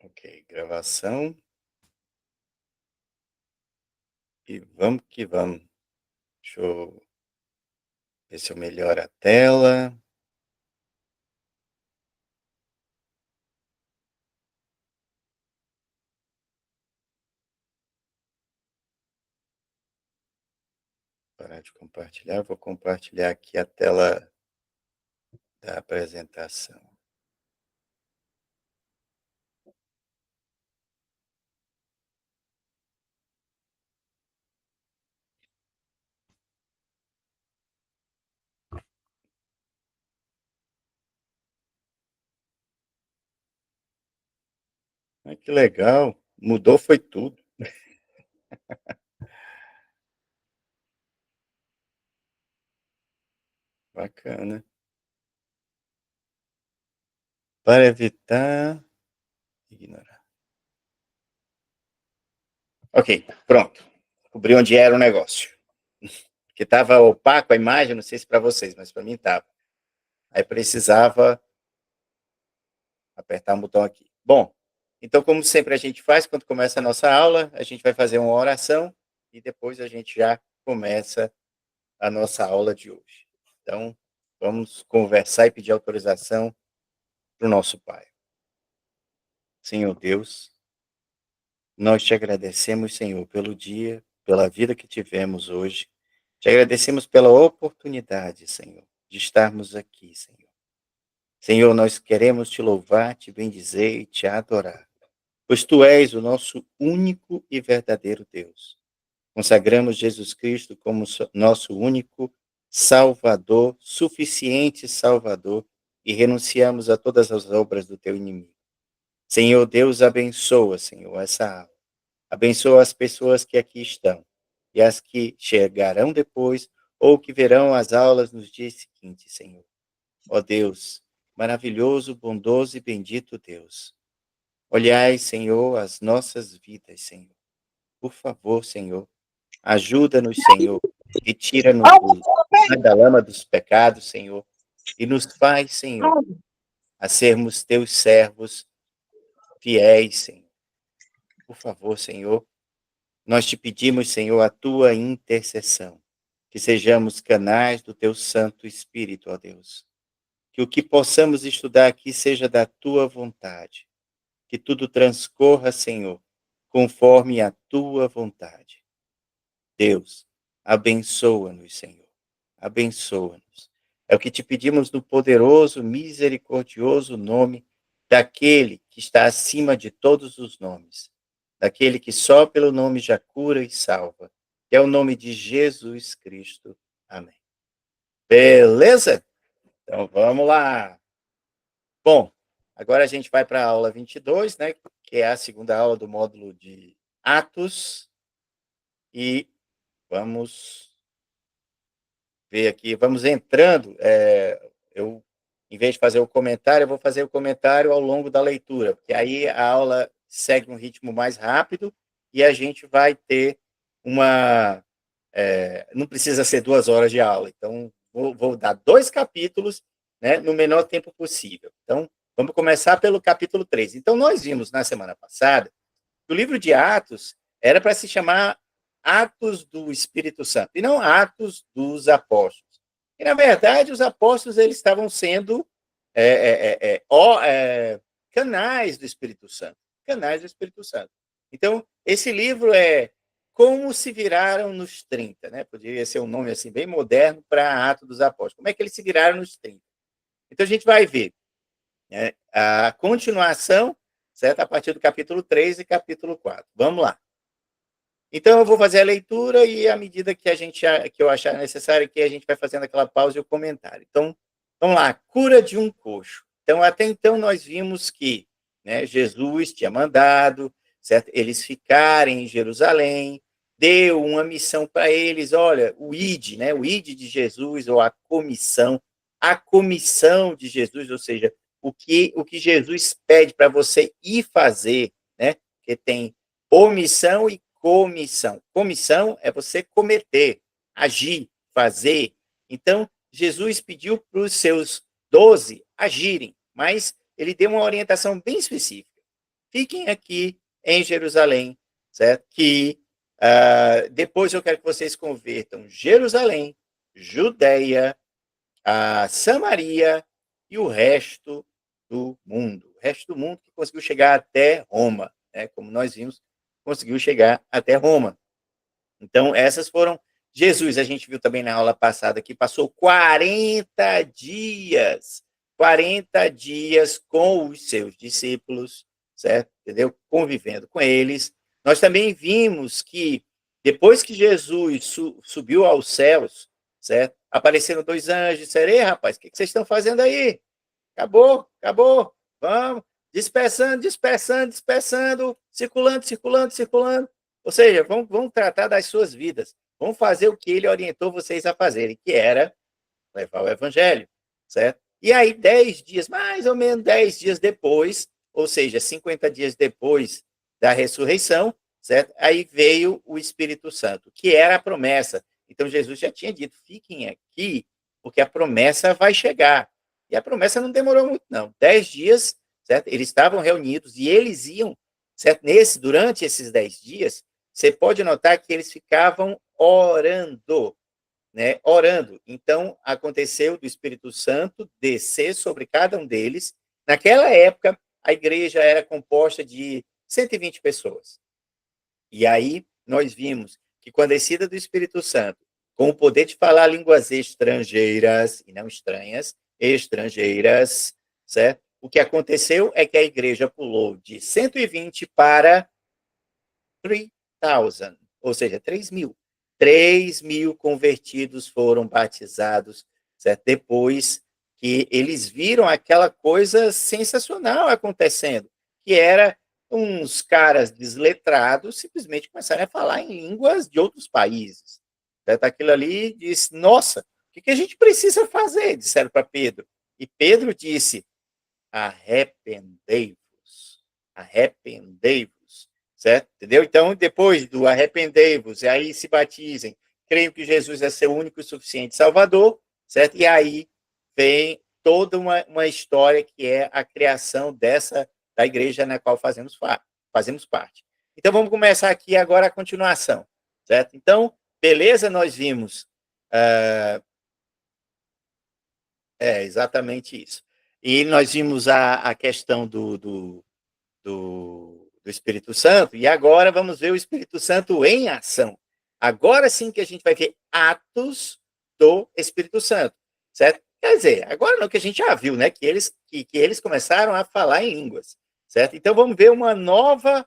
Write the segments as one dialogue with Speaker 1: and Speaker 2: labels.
Speaker 1: Ok, gravação. E vamos que vamos. Deixa eu ver se eu melhoro a tela. Parar de compartilhar. Vou compartilhar aqui a tela da apresentação. Ah, que legal. Mudou foi tudo. Bacana. Para evitar ignorar. Ok, pronto. Descobri onde era o negócio. Porque estava opaco a imagem, não sei se para vocês, mas para mim estava. Aí precisava apertar um botão aqui. Bom, então, como sempre a gente faz, quando começa a nossa aula, a gente vai fazer uma oração e depois a gente já começa a nossa aula de hoje. Então, vamos conversar e pedir autorização para o nosso Pai. Senhor Deus, nós te agradecemos, Senhor, pelo dia, pela vida que tivemos hoje. Te agradecemos pela oportunidade, Senhor, de estarmos aqui, Senhor. Senhor, nós queremos te louvar, te bendizer e te adorar, pois tu és o nosso único e verdadeiro Deus. Consagramos Jesus Cristo como nosso único Salvador, suficiente Salvador, e renunciamos a todas as obras do teu inimigo. Senhor Deus, abençoa, Senhor, essa aula. Abençoa as pessoas que aqui estão e as que chegarão depois ou que verão as aulas nos dias seguintes, Senhor. Ó Deus, maravilhoso, bondoso e bendito Deus. Olhai, Senhor, as nossas vidas, Senhor. Por favor, Senhor, ajuda-nos, Senhor, retira-nos da lama dos pecados, Senhor, e nos faz, Senhor, a sermos teus servos fiéis, Senhor. Por favor, Senhor, nós te pedimos, Senhor, a tua intercessão, que sejamos canais do teu Santo Espírito, ó Deus. Que o que possamos estudar aqui seja da tua vontade. Que tudo transcorra, Senhor, conforme a tua vontade. Deus, abençoa-nos, Senhor. Abençoa-nos. É o que te pedimos no poderoso, misericordioso nome daquele que está acima de todos os nomes, daquele que só pelo nome já cura e salva, que é o nome de Jesus Cristo. Amém. Beleza? Então vamos lá. Bom, agora a gente vai para a aula 22, né, que é a segunda aula do módulo de Atos, e vamos ver aqui, vamos entrando, eu, em vez de fazer o comentário, eu vou fazer o comentário ao longo da leitura, porque aí a aula segue um ritmo mais rápido e a gente vai ter uma... não precisa ser 2 horas de aula, então vou dar 2 capítulos, né, no menor tempo possível. Então, vamos começar pelo capítulo 3. Então, nós vimos na semana passada que o livro de Atos era para se chamar Atos do Espírito Santo, e não Atos dos Apóstolos. E, na verdade, os apóstolos eles estavam sendo canais do Espírito Santo. Canais do Espírito Santo. Então, esse livro é Como se viraram nos 30, né? Poderia ser um nome assim bem moderno para Atos dos Apóstolos. Como é que eles se viraram nos 30? Então, a gente vai ver, né, a continuação, certo? A partir do capítulo 3 e capítulo 4. Vamos lá. Então, eu vou fazer a leitura e, à medida que que eu achar necessário, que a gente vai fazendo aquela pausa e o comentário. Então, vamos lá. Cura de um coxo. Então, até então, nós vimos que, né, Jesus tinha mandado, certo? Eles ficarem em Jerusalém, deu uma missão para eles, olha, o ID, né? O ID de Jesus, ou a comissão de Jesus, ou seja, o que Jesus pede para você ir fazer, né? Porque tem omissão e comissão. Comissão é você cometer, agir, fazer. Então, Jesus pediu para os seus 12 agirem, mas ele deu uma orientação bem específica. fiquem aqui em Jerusalém, certo? Que depois eu quero que vocês convertam Jerusalém, Judeia, Samaria e o resto do mundo. O resto do mundo que conseguiu chegar até Roma, né? Como nós vimos, conseguiu chegar até Roma. Então, essas foram... Jesus, a gente viu também na aula passada que passou 40 dias com os seus discípulos, certo? Entendeu? Convivendo com eles. Nós também vimos que depois que Jesus subiu aos céus, certo? Apareceram 2 anjos, disseram: ei, rapaz, o que vocês estão fazendo aí? Acabou, vamos, dispersando, circulando. Ou seja, vamos tratar das suas vidas. Vamos fazer o que ele orientou vocês a fazerem, que era levar o evangelho, certo? E aí, 10 dias, mais ou menos 10 dias depois, ou seja, 50 dias depois da ressurreição, certo? Aí veio o Espírito Santo, que era a promessa. Então, Jesus já tinha dito: fiquem aqui, porque a promessa vai chegar. E a promessa não demorou muito, não. 10 dias, certo? Eles estavam reunidos e eles iam, certo? Durante esses 10 dias, você pode notar que eles ficavam orando, né? Orando. Então, aconteceu do Espírito Santo descer sobre cada um deles. Naquela época, a igreja era composta de 120 pessoas. E aí, nós vimos que com a descida do Espírito Santo, com o poder de falar línguas estrangeiras, e não estranhas, estrangeiras, certo? O que aconteceu é que a igreja pulou de 120 para 3.000, ou seja, 3.000. 3.000 convertidos foram batizados, certo? Depois que eles viram aquela coisa sensacional acontecendo, que era uns caras desletrados simplesmente começaram a falar em línguas de outros países. Certo? Aquilo ali disse: nossa, o que a gente precisa fazer? Disseram para Pedro. E Pedro disse: arrependei-vos, arrependei-vos, certo? Entendeu? Então, depois do arrependei-vos, e aí se batizem, creio que Jesus é seu único e suficiente Salvador, certo? E aí vem toda uma história que é a criação da igreja na qual fazemos parte. Então, vamos começar aqui agora a continuação, certo? Então, beleza, nós vimos... exatamente isso. E nós vimos a questão do Espírito Santo, e agora vamos ver o Espírito Santo em ação. Agora sim que a gente vai ver atos do Espírito Santo, certo? Quer dizer, agora não, que a gente já viu, né, que eles começaram a falar em línguas, certo? Então vamos ver uma nova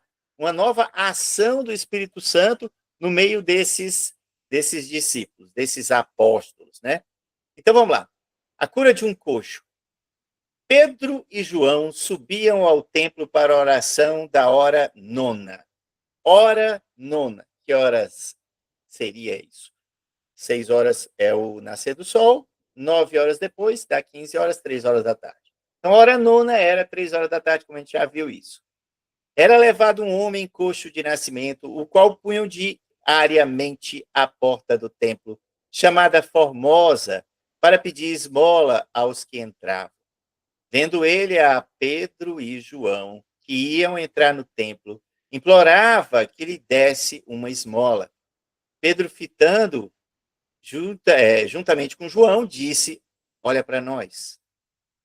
Speaker 1: ação do Espírito Santo no meio desses discípulos, desses apóstolos, né? Então vamos lá. A cura de um coxo. Pedro e João subiam ao templo para a oração da hora nona. Hora nona. Que horas seria isso? 6 horas é o nascer do sol, 9 horas depois, dá 15 horas, 3 horas da tarde. Então, a hora nona era 3 horas da tarde, como a gente já viu isso. Era levado um homem coxo de nascimento, o qual punham diariamente à porta do templo, chamada Formosa, para pedir esmola aos que entravam. Vendo ele a Pedro e João, que iam entrar no templo, implorava que lhe desse uma esmola. Pedro, fitando juntamente com João, disse: olha para nós.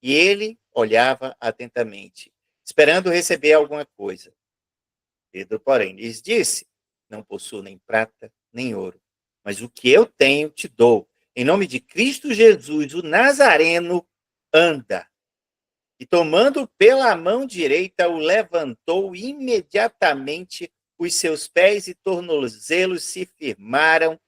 Speaker 1: E ele olhava atentamente, esperando receber alguma coisa. Pedro, porém, lhes disse: não possuo nem prata, nem ouro, mas o que eu tenho te dou. Em nome de Cristo Jesus, o Nazareno, anda. E tomando pela mão direita, o levantou imediatamente, os seus pés e tornozelos se firmaram,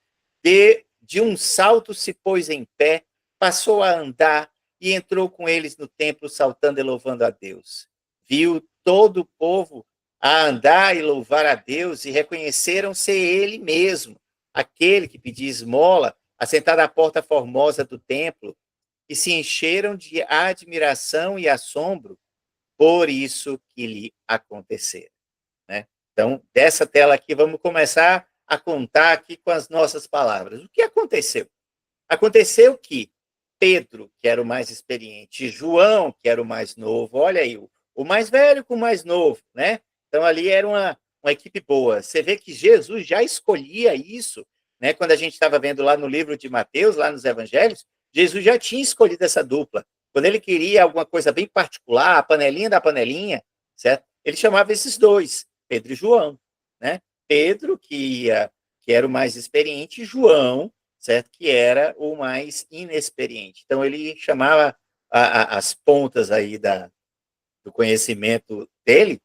Speaker 1: de um salto se pôs em pé, passou a andar e entrou com eles no templo, saltando e louvando a Deus. Viu todo o povo a andar e louvar a Deus e reconheceram ser ele mesmo, aquele que pedia esmola, assentado à porta formosa do templo, e se encheram de admiração e assombro por isso que lhe aconteceu, né? Então, dessa tela aqui, vamos começar a contar aqui com as nossas palavras. O que aconteceu? Aconteceu que Pedro, que era o mais experiente, João, que era o mais novo, olha aí, o mais velho com o mais novo, né? Então ali era uma equipe boa. Você vê que Jesus já escolhia isso, né? Quando a gente estava vendo lá no livro de Mateus, lá nos Evangelhos, Jesus já tinha escolhido essa dupla. Quando ele queria alguma coisa bem particular, a panelinha da panelinha, certo? Ele chamava esses dois, Pedro e João, né? Pedro, que era o mais experiente, e João, certo? Que era o mais inexperiente. Então ele chamava as pontas aí do conhecimento dele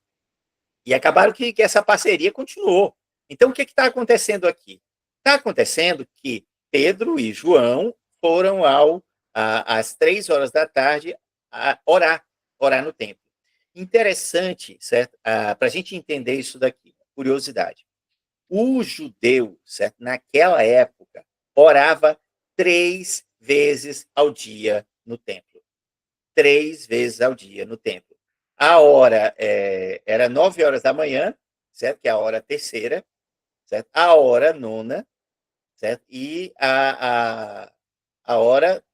Speaker 1: e acabaram que essa parceria continuou. Então o que está acontecendo aqui? Está acontecendo que Pedro e João foram às 3 horas da tarde orar no templo. Interessante, certo? Para a gente entender isso daqui, curiosidade. O judeu, certo? Naquela época, orava 3 vezes ao dia no templo. 3 vezes ao dia no templo. A hora era 9 horas da manhã, certo? Que é a hora terceira, certo? A hora nona, certo? E a hora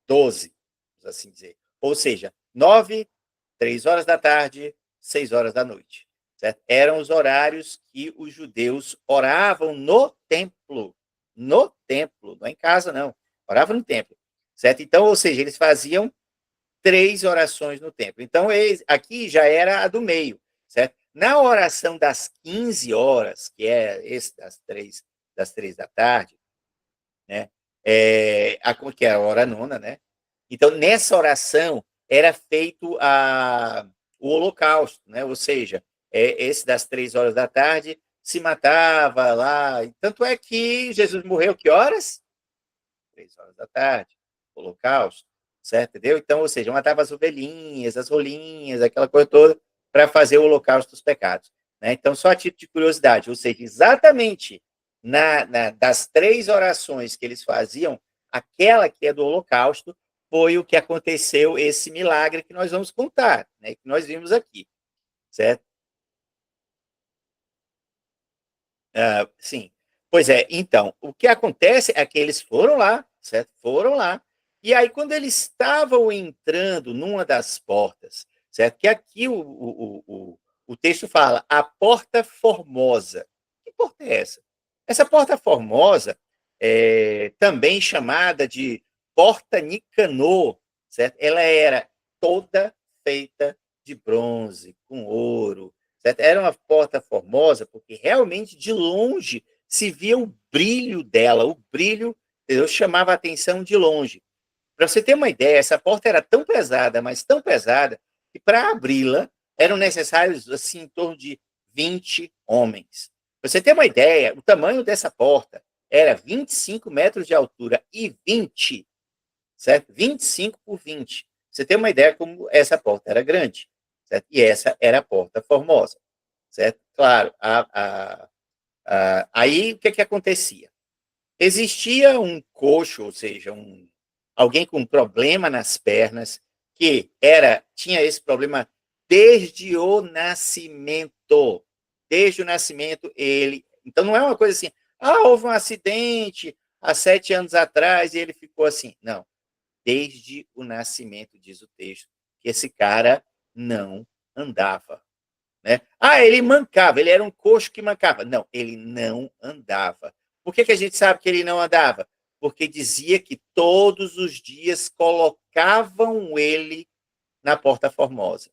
Speaker 1: 12, vamos assim dizer. Ou seja, 9, 3 horas da tarde, 6 horas da noite. Certo? Eram os horários que os judeus oravam no templo. No templo, não é em casa, não. Oravam no templo. Certo? Então, ou seja, eles faziam 3 orações no templo. Então, aqui já era a do meio. Certo? Na oração das 15 horas, que é esse das três da tarde, né? Que é a hora nona, né? Então, nessa oração, era feito o holocausto, né? Ou seja, esse das 3 horas da tarde se matava lá. Tanto é que Jesus morreu que horas? 3 horas da tarde, holocausto, certo? Entendeu? Então, ou seja, matava as ovelhinhas, as rolinhas, aquela coisa toda, para fazer o holocausto dos pecados. Né? Então, só a título de curiosidade, ou seja, exatamente das 3 orações que eles faziam, aquela que é do holocausto, foi o que aconteceu, esse milagre que nós vamos contar, né? Que nós vimos aqui, certo? Sim. Pois é, então, o que acontece é que eles foram lá, certo? Foram lá. E aí, quando eles estavam entrando numa das portas, certo? Que aqui o texto fala, a porta formosa. Que porta é essa? Essa porta formosa, também chamada de porta Nicanor, certo? Ela era toda feita de bronze, com ouro, certo? Era uma porta formosa, porque realmente de longe se via o brilho dela, o brilho, eu chamava a atenção de longe. Para você ter uma ideia, essa porta era tão pesada, mas tão pesada, que para abri-la eram necessários assim, em torno de 20 homens. Para você ter uma ideia, o tamanho dessa porta era 25 metros de altura e 20, certo? 25 por 20. Você tem uma ideia como essa porta era grande, certo? E essa era a porta formosa, certo? Claro, aí o que acontecia? Existia um coxo, ou seja, alguém com problema nas pernas, que tinha esse problema desde o nascimento. Desde o nascimento, ele. Então, não é uma coisa assim, houve um acidente há 7 anos atrás e ele ficou assim. Não. Desde o nascimento, diz o texto, que esse cara não andava. Né? Ele mancava, ele era um coxo que mancava. Não, ele não andava. Por que a gente sabe que ele não andava? Porque dizia que todos os dias colocavam ele na Porta Formosa.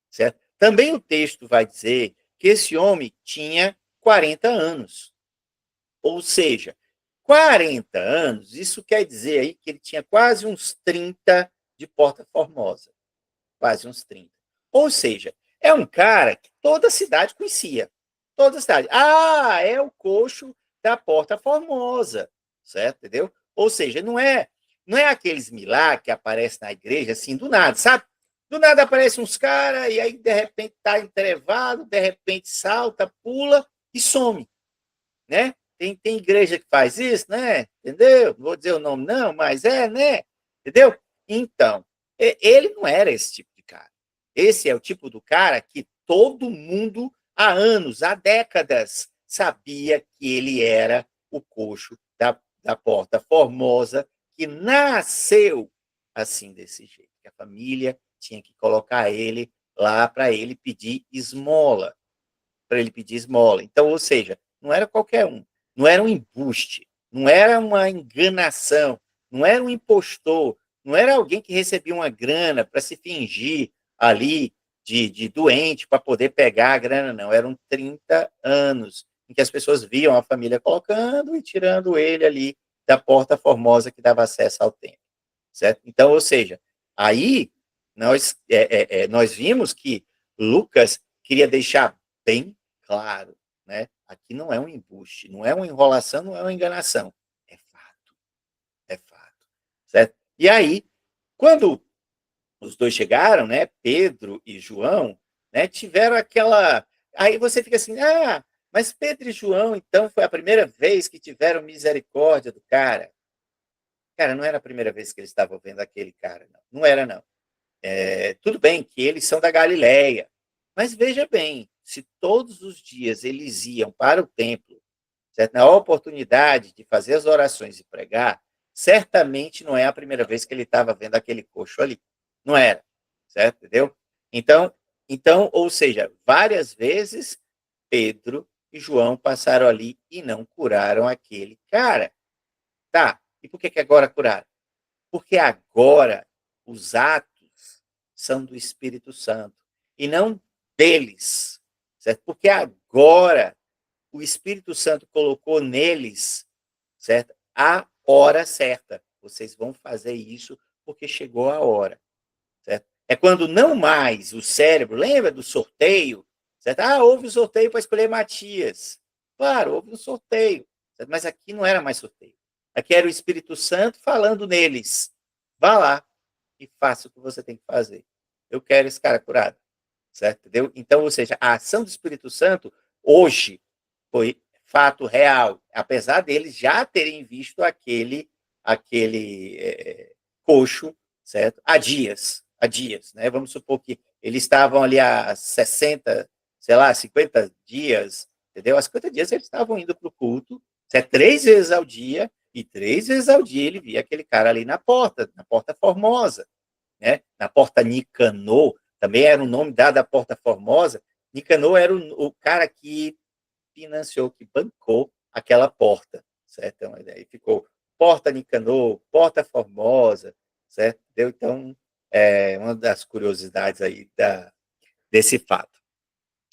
Speaker 1: Certo? Também o texto vai dizer que esse homem tinha 40 anos. Ou seja, 40 anos, isso quer dizer aí que ele tinha quase uns 30 de Porta Formosa. Quase uns 30. Ou seja, é um cara que toda a cidade conhecia. Toda a cidade. É o coxo da Porta Formosa. Certo? Entendeu? Ou seja, não é aqueles milagres que aparecem na igreja assim do nada, sabe? Do nada aparecem uns caras e aí de repente está entrevado, de repente salta, pula e some, né? Tem igreja que faz isso, né? Entendeu? Não vou dizer o nome não, mas né? Entendeu? Então, ele não era esse tipo de cara. Esse é o tipo do cara que todo mundo, há anos, há décadas, sabia que ele era o coxo da Porta Formosa, que nasceu assim, desse jeito. Que a família tinha que colocar ele lá para ele pedir esmola. Então, ou seja, não era qualquer um, não era um embuste, não era uma enganação, não era um impostor, não era alguém que recebia uma grana para se fingir ali de doente para poder pegar a grana, não. Eram 30 anos em que as pessoas viam a família colocando e tirando ele ali da porta formosa que dava acesso ao templo, certo? Então, ou seja, aí nós vimos que Lucas queria deixar bem claro, né? Aqui não é um embuste, não é uma enrolação, não é uma enganação. É fato, certo? E aí, quando os dois chegaram, né, Pedro e João, né, tiveram aquela... Aí você fica assim, mas Pedro e João, então, foi a primeira vez que tiveram misericórdia do cara. Cara, não era a primeira vez que eles estavam vendo aquele cara, não. Não era, não. Tudo bem que eles são da Galileia, mas veja bem, se todos os dias eles iam para o templo, certo? Na oportunidade de fazer as orações e pregar, certamente não é a primeira vez que ele estava vendo aquele coxo ali. Não era, certo? Entendeu? Então, ou seja, várias vezes Pedro e João passaram ali e não curaram aquele cara. Tá, e por que agora curaram? Porque agora os atos são do Espírito Santo e não deles, certo? Porque agora o Espírito Santo colocou neles, certo? A hora certa. Vocês vão fazer isso porque chegou a hora, certo? É quando não mais o cérebro, lembra do sorteio? Certo? Houve um sorteio para escolher Matias. Claro, houve um sorteio, certo? Mas aqui não era mais sorteio. Aqui era o Espírito Santo falando neles. Vá lá e faça o que você tem que fazer. Eu quero esse cara curado, certo? Entendeu? Então, ou seja, a ação do Espírito Santo hoje foi fato real, apesar deles já terem visto aquele coxo, certo? Há dias, né? Vamos supor que eles estavam ali há 60, sei lá, 50 dias, entendeu? Há 50 dias eles estavam indo para o culto, certo? 3 vezes ao dia, e 3 vezes ao dia ele via aquele cara ali na porta Formosa, né? Na porta Nicanor, também era o nome dado à porta Formosa. Nicanor era o cara que financiou, que bancou aquela porta, certo? Então, aí ficou Porta Nicanor, Porta Formosa, certo? Então, uma das curiosidades aí desse fato.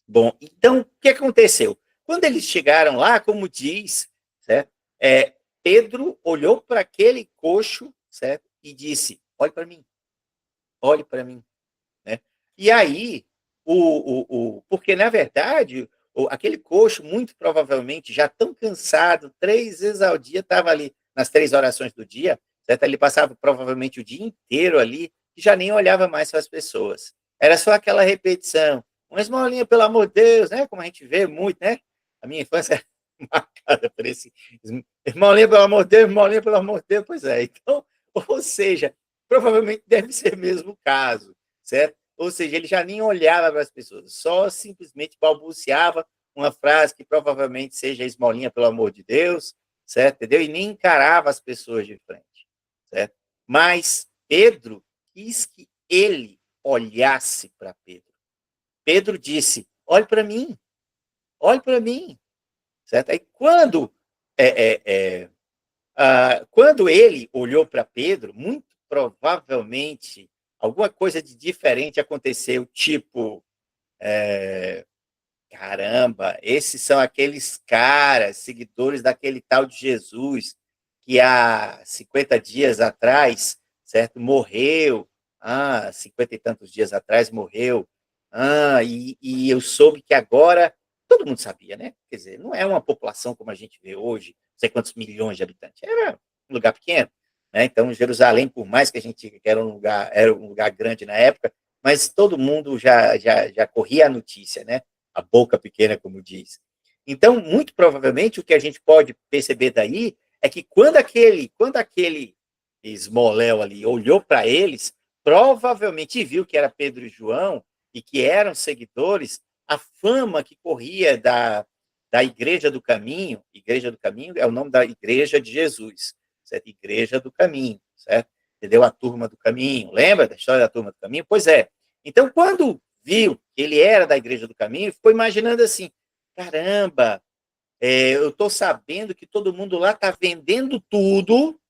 Speaker 1: Bom, então, o que aconteceu? Quando eles chegaram lá, como diz, certo? Pedro olhou para aquele coxo, certo? E disse, olhe para mim, né? E aí, porque, na verdade, aquele coxo, muito provavelmente, já tão cansado, 3 vezes ao dia, estava ali nas 3 orações do dia, certo? Ele passava provavelmente o dia inteiro ali, e já nem olhava mais para as pessoas. Era só aquela repetição. Uma esmolinha, pelo amor de Deus, né? Como a gente vê muito, né? A minha infância é marcada por esse... Esmolinha, pelo amor de Deus, esmolinha, pelo amor de Deus. Pois é. Então, ou seja, provavelmente deve ser mesmo o caso, certo? Ou seja, ele já nem olhava para as pessoas, só simplesmente balbuciava uma frase que provavelmente seja esmolinha, pelo amor de Deus, certo? Entendeu? E nem encarava as pessoas de frente, certo? Mas Pedro quis que ele olhasse para Pedro. Pedro disse, olhe para mim, certo? Aí quando ele olhou para Pedro, muito provavelmente alguma coisa de diferente aconteceu, tipo, caramba, esses são aqueles caras, seguidores daquele tal de Jesus, que há 50 dias atrás, certo, morreu, 50 e tantos dias atrás morreu, e eu soube que agora, todo mundo sabia, né? Quer dizer, não é uma população como a gente vê hoje, não sei quantos milhões de habitantes, era um lugar pequeno, né? Então, Jerusalém, por mais que a gente era um lugar grande na época, mas todo mundo já corria a notícia, né? A boca pequena, como diz. Então, muito provavelmente, o que a gente pode perceber daí é que quando aquele esmoléu ali olhou para eles, provavelmente viu que era Pedro e João e que eram seguidores, a fama que corria da Igreja do Caminho é o nome da Igreja de Jesus, certo? Igreja do Caminho, certo? Entendeu? A turma do caminho, lembra da história da turma do caminho? Pois é. Então, quando viu que ele era da Igreja do Caminho, ficou imaginando assim, caramba, eu estou sabendo que todo mundo lá está vendendo tudo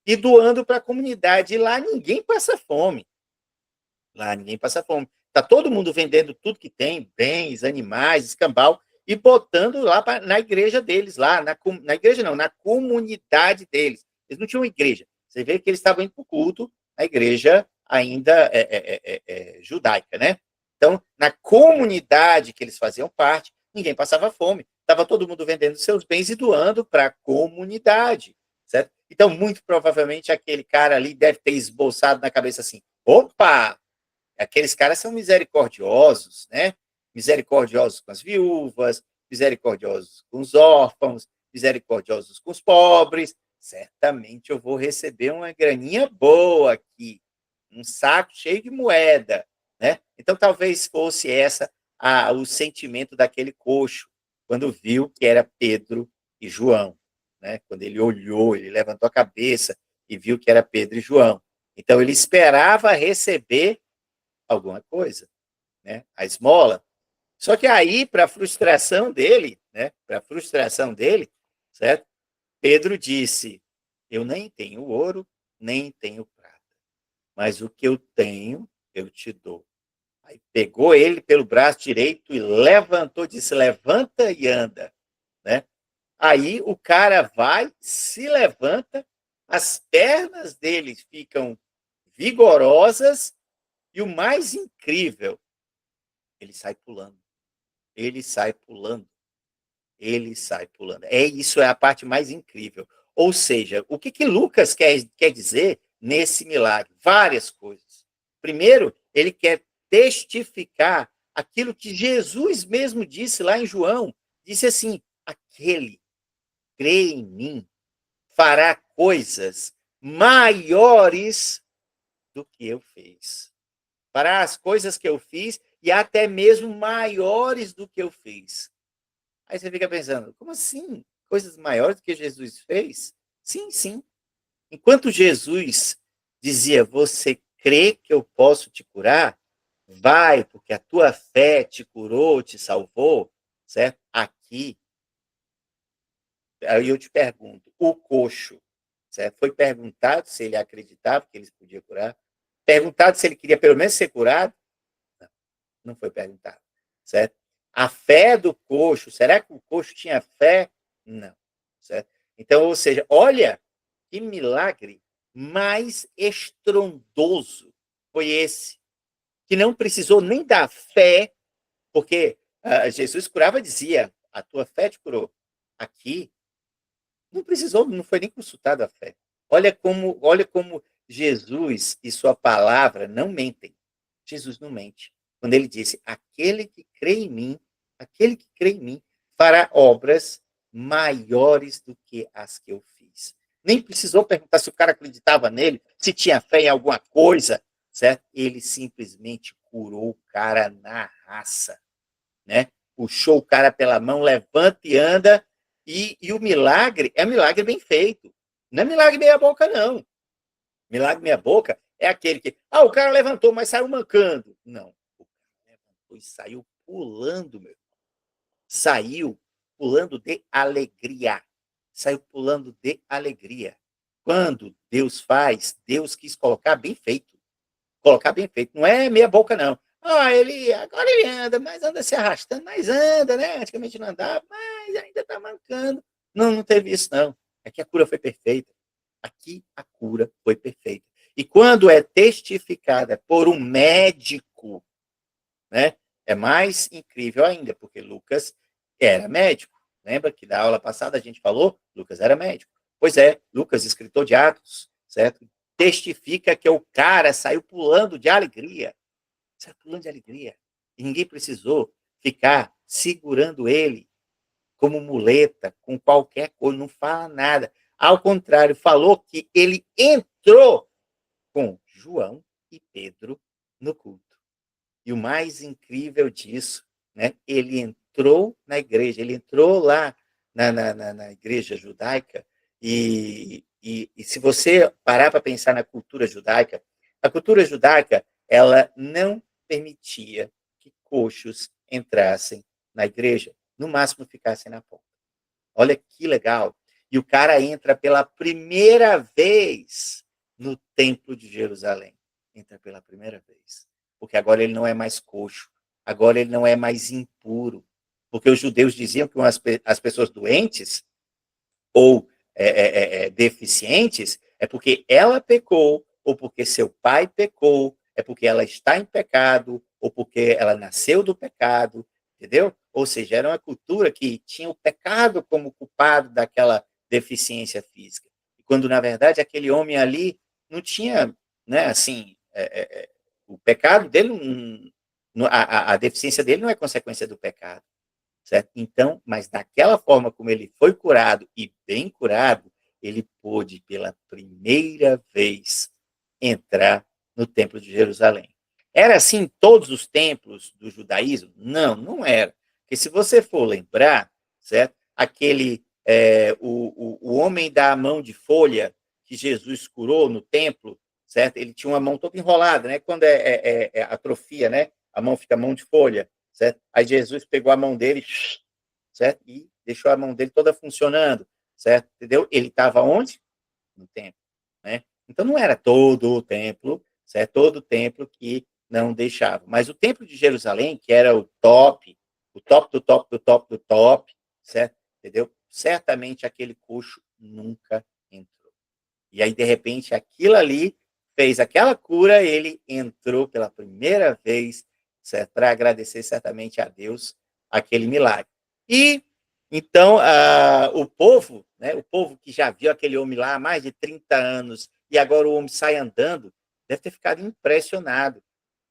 Speaker 1: e doando para a comunidade. E lá ninguém passa fome. Lá ninguém passa fome. Está todo mundo vendendo tudo que tem, bens, animais, escambau, e botando lá na igreja deles, lá, na igreja não, na comunidade deles. Eles não tinham igreja. Você vê que eles estavam indo para o culto, a igreja ainda judaica, né? Então, na comunidade que eles faziam parte, ninguém passava fome. Estava todo mundo vendendo seus bens e doando para a comunidade, certo? Então, muito provavelmente, aquele cara ali deve ter esboçado na cabeça assim, opa, aqueles caras são misericordiosos, né? Misericordiosos com as viúvas, misericordiosos com os órfãos, misericordiosos com os pobres. Certamente eu vou receber uma graninha boa aqui, um saco cheio de moeda, né? Então talvez fosse o sentimento daquele coxo quando viu que era Pedro e João, né? Quando ele olhou, ele levantou a cabeça e viu que era Pedro e João. Então ele esperava receber alguma coisa, né? A esmola. Só que aí, para a frustração dele, né? Para a frustração dele, certo? Pedro disse: eu nem tenho ouro, nem tenho prata, mas o que eu tenho, eu te dou. Aí pegou ele pelo braço direito e levantou, disse: levanta e anda, né? Aí o cara vai, se levanta, as pernas dele ficam vigorosas e o mais incrível, ele sai pulando. Ele sai pulando. Ele sai pulando. Isso é a parte mais incrível. Ou seja, o que Lucas quer dizer nesse milagre? Várias coisas. Primeiro, ele quer testificar aquilo que Jesus mesmo disse lá em João. Disse assim: aquele crê em mim fará coisas maiores do que eu fiz. Fará as coisas que eu fiz e até mesmo maiores do que eu fiz. Aí você fica pensando, como assim? Coisas maiores do que Jesus fez? Sim, sim. Enquanto Jesus dizia, você crê que eu posso te curar? Vai, porque a tua fé te curou, te salvou, certo? Aqui, aí eu te pergunto, o coxo, certo? Foi perguntado se ele acreditava que ele podia curar? Perguntado se ele queria pelo menos ser curado? Não, não foi perguntado, certo? A fé do coxo, será que o coxo tinha fé? Não, certo? Então, ou seja, olha que milagre mais estrondoso foi esse, que não precisou nem da fé, porque Jesus curava e dizia, a tua fé te curou. Aqui, não precisou, não foi nem consultado a fé. Olha como Jesus e sua palavra não mentem. Jesus não mente. Quando ele disse, aquele que crê em mim, fará obras maiores do que as que eu fiz. Nem precisou perguntar se o cara acreditava nele, se tinha fé em alguma coisa, certo? Ele simplesmente curou o cara na raça, né? Puxou o cara pela mão, levanta e anda, e o milagre é milagre bem feito. Não é milagre meia boca, não. Milagre meia boca é aquele que, o cara levantou, mas saiu mancando. Não, o cara levantou e saiu pulando, meu. Saiu pulando de alegria. Saiu pulando de alegria. Quando Deus faz, Deus quis colocar bem feito. Colocar bem feito. Não é meia boca, não. Agora ele anda, mas anda se arrastando, mas anda, né? Antigamente não andava, mas ainda está mancando. Não, não teve isso, não. É que a cura foi perfeita. Aqui a cura foi perfeita. E quando é testificada por um médico, né, é mais incrível ainda, porque Lucas era médico. Lembra que da aula passada a gente falou? Lucas era médico. Pois é, Lucas, escritor de Atos, certo? Testifica que o cara saiu pulando de alegria. Saiu pulando de alegria. E ninguém precisou ficar segurando ele como muleta, com qualquer coisa, não fala nada. Ao contrário, falou que ele entrou com João e Pedro no culto. E o mais incrível disso, né? Ele entrou na igreja, ele entrou lá na igreja judaica, e se você parar para pensar na cultura judaica, a cultura judaica ela não permitia coxos entrassem na igreja. No máximo, ficassem na porta. Olha que legal. E o cara entra pela primeira vez no Templo de Jerusalém. Entra pela primeira vez. Porque agora ele não é mais coxo. Agora ele não é mais impuro. Porque os judeus diziam que as pessoas doentes ou deficientes é porque ela pecou, ou porque seu pai pecou, é porque ela está em pecado, ou porque ela nasceu do pecado, entendeu? Ou seja, era uma cultura que tinha o pecado como culpado daquela deficiência física. Quando, na verdade, aquele homem ali não tinha, né, assim, o pecado dele, a deficiência dele não é consequência do pecado. Certo? Então, mas daquela forma como ele foi curado e bem curado, ele pôde pela primeira vez entrar no Templo de Jerusalém. Era assim em todos os templos do judaísmo? Não, não era. Porque se você for lembrar, certo? O homem da mão de folha que Jesus curou no templo, certo? Ele tinha uma mão toda enrolada, né? Quando atrofia, né? A mão fica mão de folha, certo? Aí Jesus pegou a mão dele, certo? E deixou a mão dele toda funcionando, certo? Entendeu? Ele estava onde? No templo, né? Então não era todo o templo, certo? Todo o templo que não deixava. Mas o templo de Jerusalém, que era o top do top do top do top, certo? Entendeu? Certamente aquele coxo nunca entrou. E aí, de repente, aquilo ali fez aquela cura, ele entrou pela primeira vez, certo? Para agradecer certamente a Deus aquele milagre. E então o povo, né, o povo que já viu aquele homem lá há mais de 30 anos e agora o homem sai andando, deve ter ficado impressionado,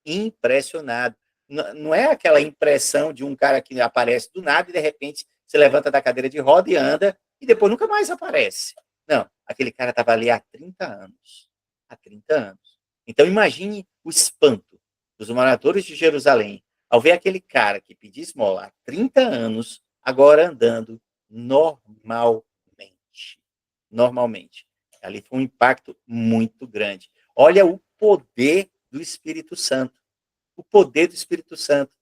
Speaker 1: impressionado. Não é aquela impressão de um cara que aparece do nada e de repente se levanta da cadeira de roda e anda e depois nunca mais aparece. Não, aquele cara estava ali há 30 anos. Há 30 anos. Então imagine o espanto dos moradores de Jerusalém ao ver aquele cara que pedia esmola há 30 anos agora andando normalmente. Normalmente. Ali foi um impacto muito grande. Olha o poder do Espírito Santo. O poder do Espírito Santo.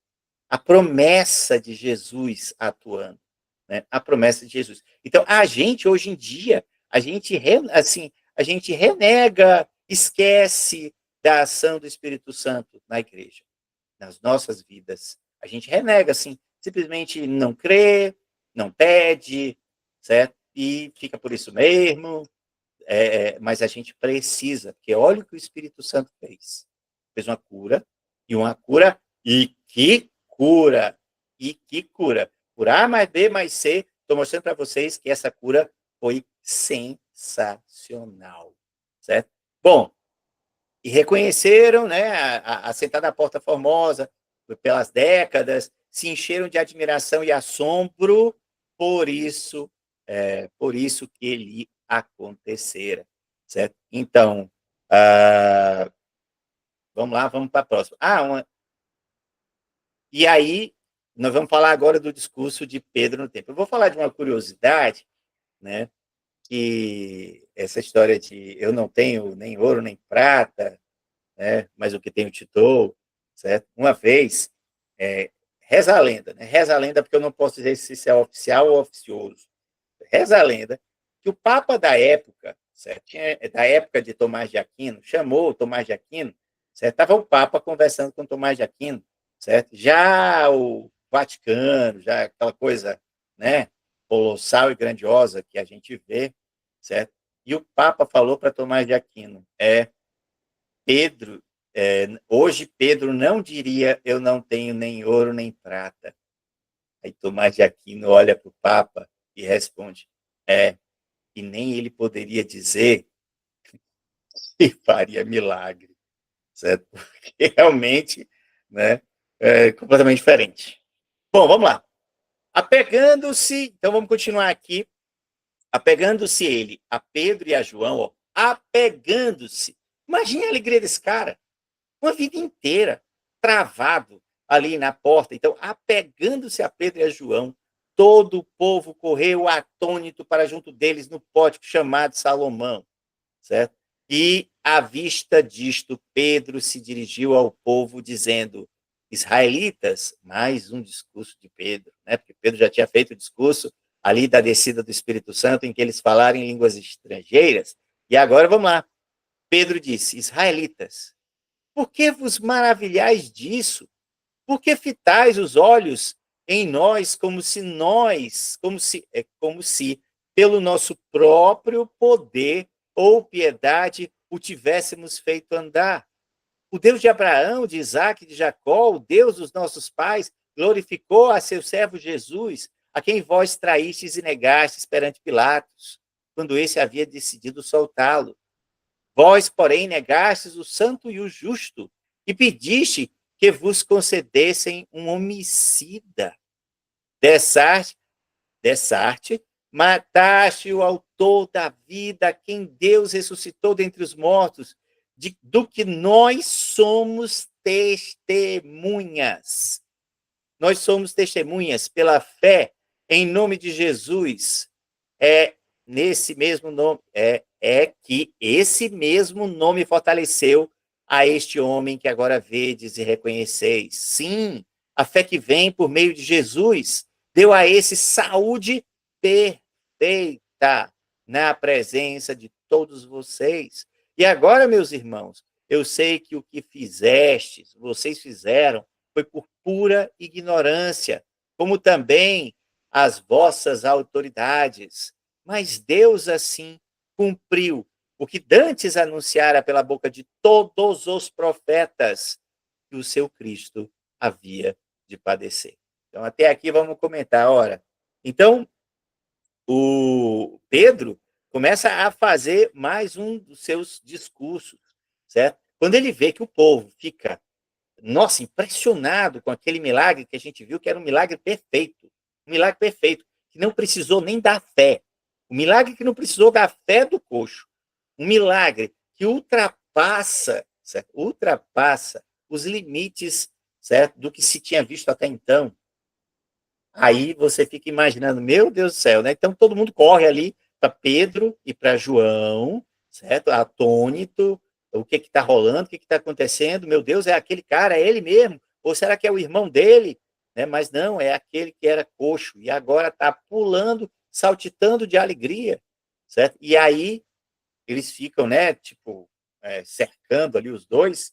Speaker 1: A promessa de Jesus atuando. Né? A promessa de Jesus. Então, a gente, hoje em dia, a gente renega, esquece da ação do Espírito Santo na igreja, nas nossas vidas. A gente renega, assim, simplesmente não crê, não pede, certo? E fica por isso mesmo, mas a gente precisa, porque olha o que o Espírito Santo fez. Fez uma cura, e que cura, e que cura. Por A mais B mais C, estou mostrando para vocês que essa cura foi sensacional, certo? Bom, e reconheceram, né, a sentada à porta formosa, pelas décadas, se encheram de admiração e assombro por isso que ele acontecera, certo? Então, vamos lá, vamos para a próxima. E aí, nós vamos falar agora do discurso de Pedro no templo. Eu vou falar de uma curiosidade, né, que essa história de eu não tenho nem ouro nem prata, né, mas o que tenho te dou, certo? Uma vez, reza a lenda, né? Reza a lenda porque eu não posso dizer se isso é oficial ou oficioso. Reza a lenda que o Papa da época, certo? Da época de Tomás de Aquino, chamou Tomás de Aquino, certo? Estava o Papa conversando com Tomás de Aquino, certo? Já o Vaticano, já aquela coisa, né, colossal e grandiosa que a gente vê, certo? E o Papa falou para Tomás de Aquino, Pedro, hoje Pedro não diria eu não tenho nem ouro nem prata. Aí Tomás de Aquino olha para o Papa e responde, e nem ele poderia dizer que faria milagre, certo? Porque realmente, né, é completamente diferente. Bom, vamos lá. Apegando-se, então vamos continuar aqui, apegando-se ele a Pedro e a João, ó, apegando-se. Imagine a alegria desse cara, uma vida inteira travado ali na porta. Então, apegando-se a Pedro e a João, todo o povo correu atônito para junto deles no pórtico chamado Salomão, certo? E, à vista disto, Pedro se dirigiu ao povo, dizendo, israelitas, mais um discurso de Pedro, né? Porque Pedro já tinha feito o discurso ali da descida do Espírito Santo, em que eles falaram em línguas estrangeiras, e agora vamos lá. Pedro disse, israelitas, por que vos maravilhais disso? Por que fitais os olhos em nós como se pelo nosso próprio poder ou piedade o tivéssemos feito andar? O Deus de Abraão, de Isaac, de Jacó, o Deus dos nossos pais, glorificou a seu servo Jesus, a quem vós traístes e negastes perante Pilatos, quando esse havia decidido soltá-lo. Vós, porém, negastes o santo e o justo, e pediste que vos concedessem um homicida. Dessarte, mataste o autor da vida, quem Deus ressuscitou dentre os mortos, do que nós somos testemunhas. Nós somos testemunhas pela fé em nome de Jesus. Nesse mesmo nome, que esse mesmo nome fortaleceu a este homem que agora vedes e reconheceis. Sim, a fé que vem por meio de Jesus deu a esse saúde perfeita na presença de todos vocês. E agora, meus irmãos, eu sei que o que vocês fizeram, foi por pura ignorância, como também as vossas autoridades. Mas Deus, assim, cumpriu o que dantes anunciara pela boca de todos os profetas, que o seu Cristo havia de padecer. Então, até aqui vamos comentar. Ora, então, o Pedro começa a fazer mais um dos seus discursos, certo? Quando ele vê que o povo fica, nossa, impressionado com aquele milagre que a gente viu, que era um milagre perfeito, que não precisou nem da fé, um milagre que não precisou da fé do coxo, um milagre que ultrapassa, certo? Ultrapassa os limites, certo? Do que se tinha visto até então. Aí você fica imaginando, meu Deus do céu, né? Então todo mundo corre ali para Pedro e para João, certo? Atônito, o que está rolando, o que está acontecendo? Meu Deus, é aquele cara, é ele mesmo? Ou será que é o irmão dele? Né? Mas não, é aquele que era coxo e agora está pulando, saltitando de alegria, certo? E aí eles ficam, né? Tipo, cercando ali os dois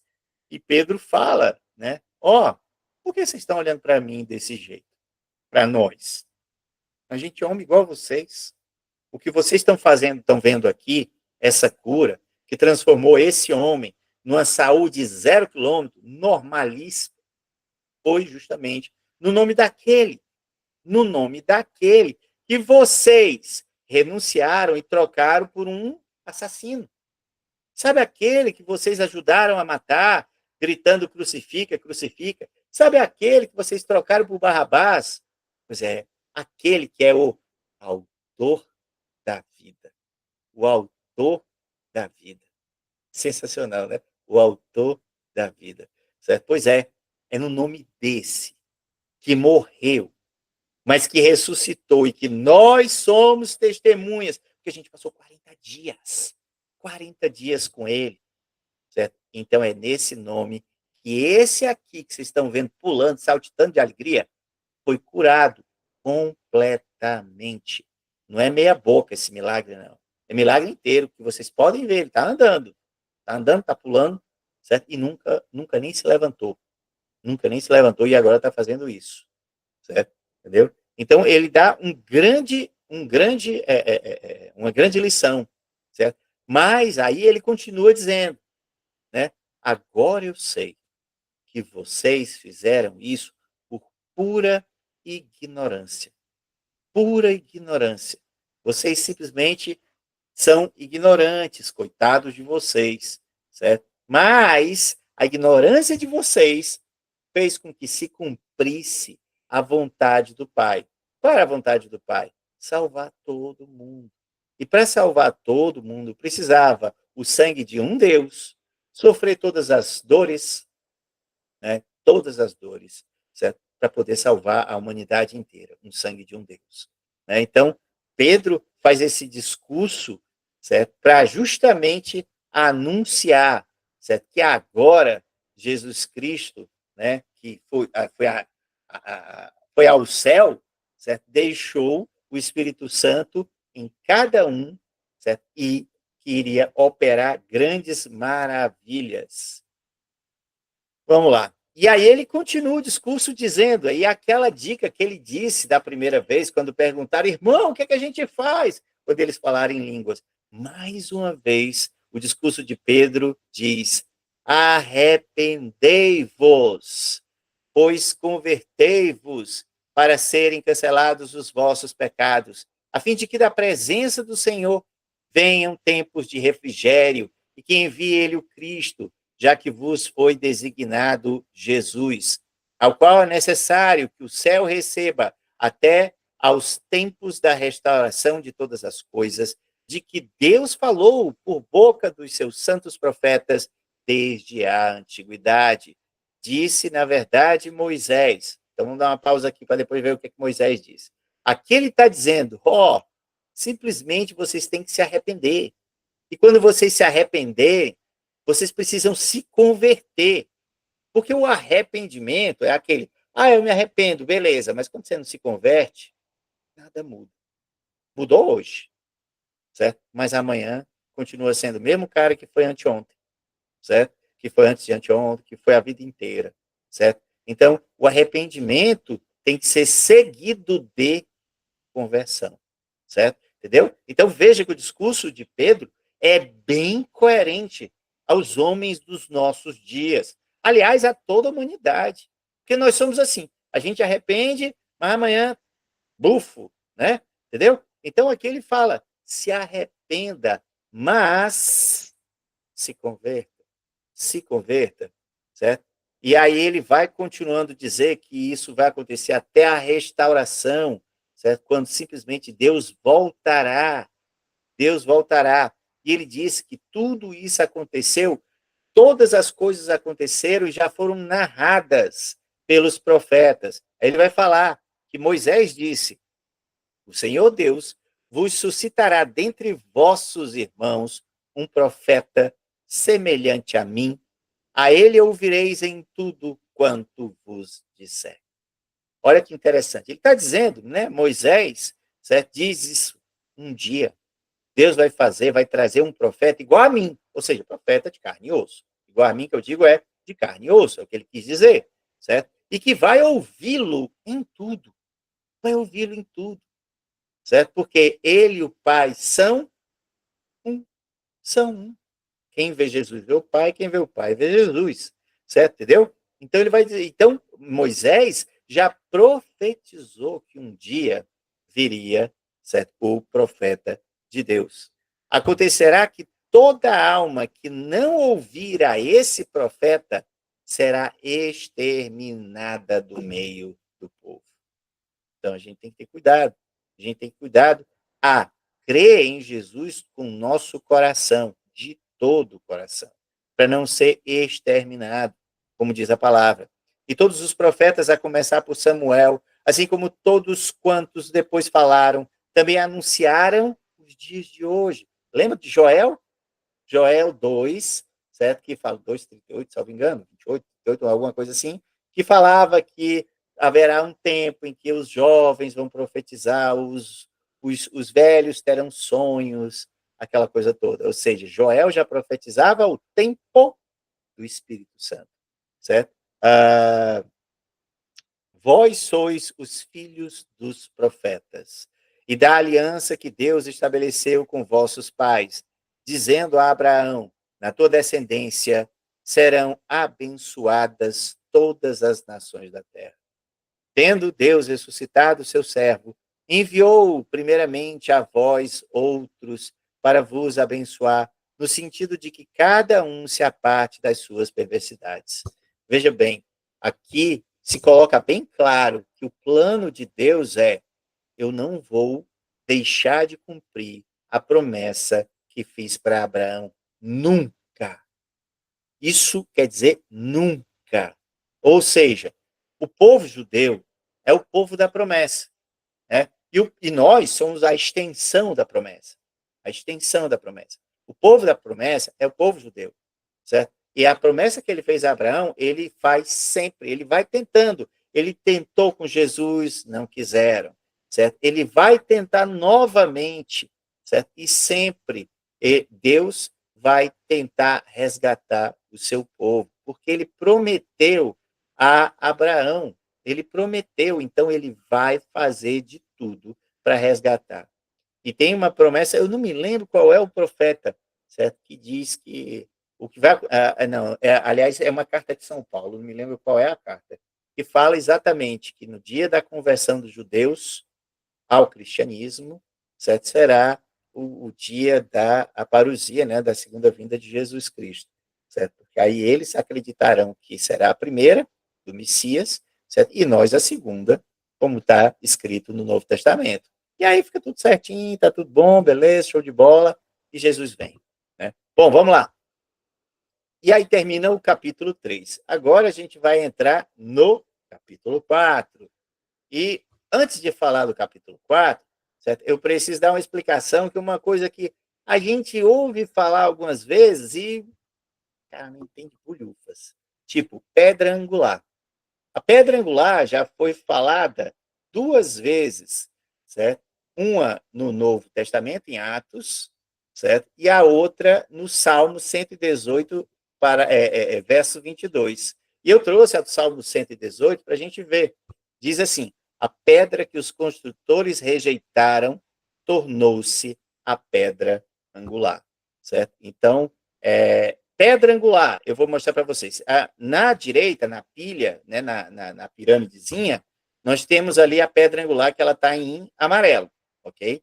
Speaker 1: e Pedro fala, né? Ó, por que vocês estão olhando para mim desse jeito? Para nós. A gente é homem igual a vocês. O que vocês estão fazendo, estão vendo aqui, essa cura, que transformou esse homem numa saúde 0 km, normalíssima, foi justamente no nome daquele que vocês renunciaram e trocaram por um assassino. Sabe aquele que vocês ajudaram a matar, gritando crucifica, crucifica? Sabe aquele que vocês trocaram por Barrabás? Pois é, aquele que é o autor da vida. O autor da vida. Sensacional, né? O autor da vida. Certo? Pois é no nome desse que morreu, mas que ressuscitou e que nós somos testemunhas, porque a gente passou 40 dias com ele, certo? Então é nesse nome que esse aqui que vocês estão vendo pulando, saltitando de alegria, foi curado completamente. Não é meia boca esse milagre, não. É milagre inteiro, que vocês podem ver, ele está andando, está pulando, certo? E nunca nem se levantou. Nunca nem se levantou e agora está fazendo isso, certo? Entendeu? Então, ele dá uma grande lição, certo? Mas aí ele continua dizendo, né? Agora eu sei que vocês fizeram isso por pura ignorância. Pura ignorância. Vocês simplesmente são ignorantes, coitados de vocês, certo? Mas a ignorância de vocês fez com que se cumprisse a vontade do Pai. Qual era a vontade do Pai? Salvar todo mundo. E para salvar todo mundo, precisava o sangue de um Deus, sofrer todas as dores, né? Todas as dores, certo? Para poder salvar a humanidade inteira, um sangue de um Deus. Né? Então, Pedro faz esse discurso, certo? Para justamente anunciar, certo? Que agora Jesus Cristo, né? que foi ao céu, certo? Deixou o Espírito Santo em cada um, certo? E que iria operar grandes maravilhas. Vamos lá. E aí ele continua o discurso dizendo, aí aquela dica que ele disse da primeira vez, quando perguntaram, irmão, o que é que a gente faz? Quando eles falaram em línguas. Mais uma vez, o discurso de Pedro diz, arrependei-vos, pois convertei-vos para serem cancelados os vossos pecados, a fim de que da presença do Senhor venham tempos de refrigério e que envie ele o Cristo, já que vos foi designado Jesus, ao qual é necessário que o céu receba até aos tempos da restauração de todas as coisas, de que Deus falou por boca dos seus santos profetas desde a antiguidade. Disse, na verdade, Moisés. Então, vamos dar uma pausa aqui para depois ver o que Moisés disse. Aqui ele está dizendo, simplesmente vocês têm que se arrepender. E quando vocês se arrependerem, vocês precisam se converter. Porque o arrependimento é aquele, eu me arrependo, beleza, mas quando você não se converte, nada muda. Mudou hoje, certo? Mas amanhã continua sendo o mesmo cara que foi anteontem, certo? Que foi antes de anteontem, que foi a vida inteira, certo? Então, o arrependimento tem que ser seguido de conversão, certo? Entendeu? Então, veja que o discurso de Pedro é bem coerente aos homens dos nossos dias. Aliás, a toda a humanidade. Porque nós somos assim. A gente arrepende, mas amanhã, bufo, né? Entendeu? Então, aqui ele fala, se arrependa, mas se converta, certo? E aí ele vai continuando a dizer que isso vai acontecer até a restauração, certo? Quando simplesmente Deus voltará. E ele disse que tudo isso aconteceu, todas as coisas aconteceram e já foram narradas pelos profetas. Aí ele vai falar que Moisés disse, o Senhor Deus vos suscitará dentre vossos irmãos um profeta semelhante a mim, a ele ouvireis em tudo quanto vos disser. Olha que interessante. Ele está dizendo, né? Moisés, certo? Diz isso um dia. Deus vai trazer um profeta igual a mim, ou seja, profeta de carne e osso. Igual a mim, que eu digo é de carne e osso, é o que ele quis dizer, certo? E que vai ouvi-lo em tudo. Vai ouvi-lo em tudo, certo? Porque ele e o Pai são um. São um. Quem vê Jesus vê o Pai, quem vê o Pai vê Jesus, certo? Entendeu? Então ele vai dizer, então Moisés já profetizou que um dia viria, certo, o profeta de Deus. Acontecerá que toda alma que não ouvir a esse profeta será exterminada do meio do povo. Então a gente tem que ter cuidado. A gente tem que ter cuidado a crer em Jesus com o nosso coração, de todo o coração, para não ser exterminado, como diz a palavra. E todos os profetas, a começar por Samuel, assim como todos quantos depois falaram, também anunciaram os dias de hoje. Lembra de Joel? Joel 2, certo? Que fala 2:38, salvo engano, 28, 38, alguma coisa assim, que falava que haverá um tempo em que os jovens vão profetizar, os velhos terão sonhos, aquela coisa toda. Ou seja, Joel já profetizava o tempo do Espírito Santo, certo? Vós sois os filhos dos profetas e da aliança que Deus estabeleceu com vossos pais, dizendo a Abraão, na tua descendência serão abençoadas todas as nações da terra. Tendo Deus ressuscitado seu servo, enviou primeiramente a vós outros para vos abençoar, no sentido de que cada um se aparte das suas perversidades. Veja bem, aqui se coloca bem claro que o plano de Deus é: eu não vou deixar de cumprir a promessa que fiz para Abraão. Nunca. Isso quer dizer nunca. Ou seja, o povo judeu é o povo da promessa, né? E nós somos a extensão da promessa. A extensão da promessa. O povo da promessa é o povo judeu, certo? E a promessa que ele fez a Abraão, ele faz sempre, ele vai tentando. Ele tentou com Jesus, não quiseram, certo? Ele vai tentar novamente, certo? E sempre Deus vai tentar resgatar o seu povo, porque ele prometeu a Abraão, ele prometeu, então ele vai fazer de tudo para resgatar. E tem uma promessa, eu não me lembro qual é o profeta, certo? Que diz que o que vai. Não, aliás, é uma carta de São Paulo, não me lembro qual é a carta, que fala exatamente que no dia da conversão dos judeus ao cristianismo, certo? Será o dia da parousia, né? Da segunda vinda de Jesus Cristo, certo? Porque aí eles acreditarão que será a primeira, do Messias, certo? E nós a segunda, como está escrito no Novo Testamento. E aí fica tudo certinho, tá tudo bom, beleza, show de bola, e Jesus vem. Né? Bom, vamos lá. E aí termina o capítulo 3. Agora a gente vai entrar no capítulo 4. E antes de falar do capítulo 4, certo? Eu preciso dar uma explicação, que é uma coisa que a gente ouve falar algumas vezes e, cara, não entende bolhufas. Tipo, pedra angular. A pedra angular já foi falada duas vezes, certo? Uma no Novo Testamento, em Atos, certo? E a outra no Salmo 118, verso 22. E eu trouxe a do Salmo 118 para a gente ver. Diz assim: a pedra que os construtores rejeitaram tornou-se a pedra angular, certo? Então, pedra angular, eu vou mostrar para vocês. Na direita, na pilha, né, na pirâmidezinha, nós temos ali a pedra angular, que ela está em amarelo, ok?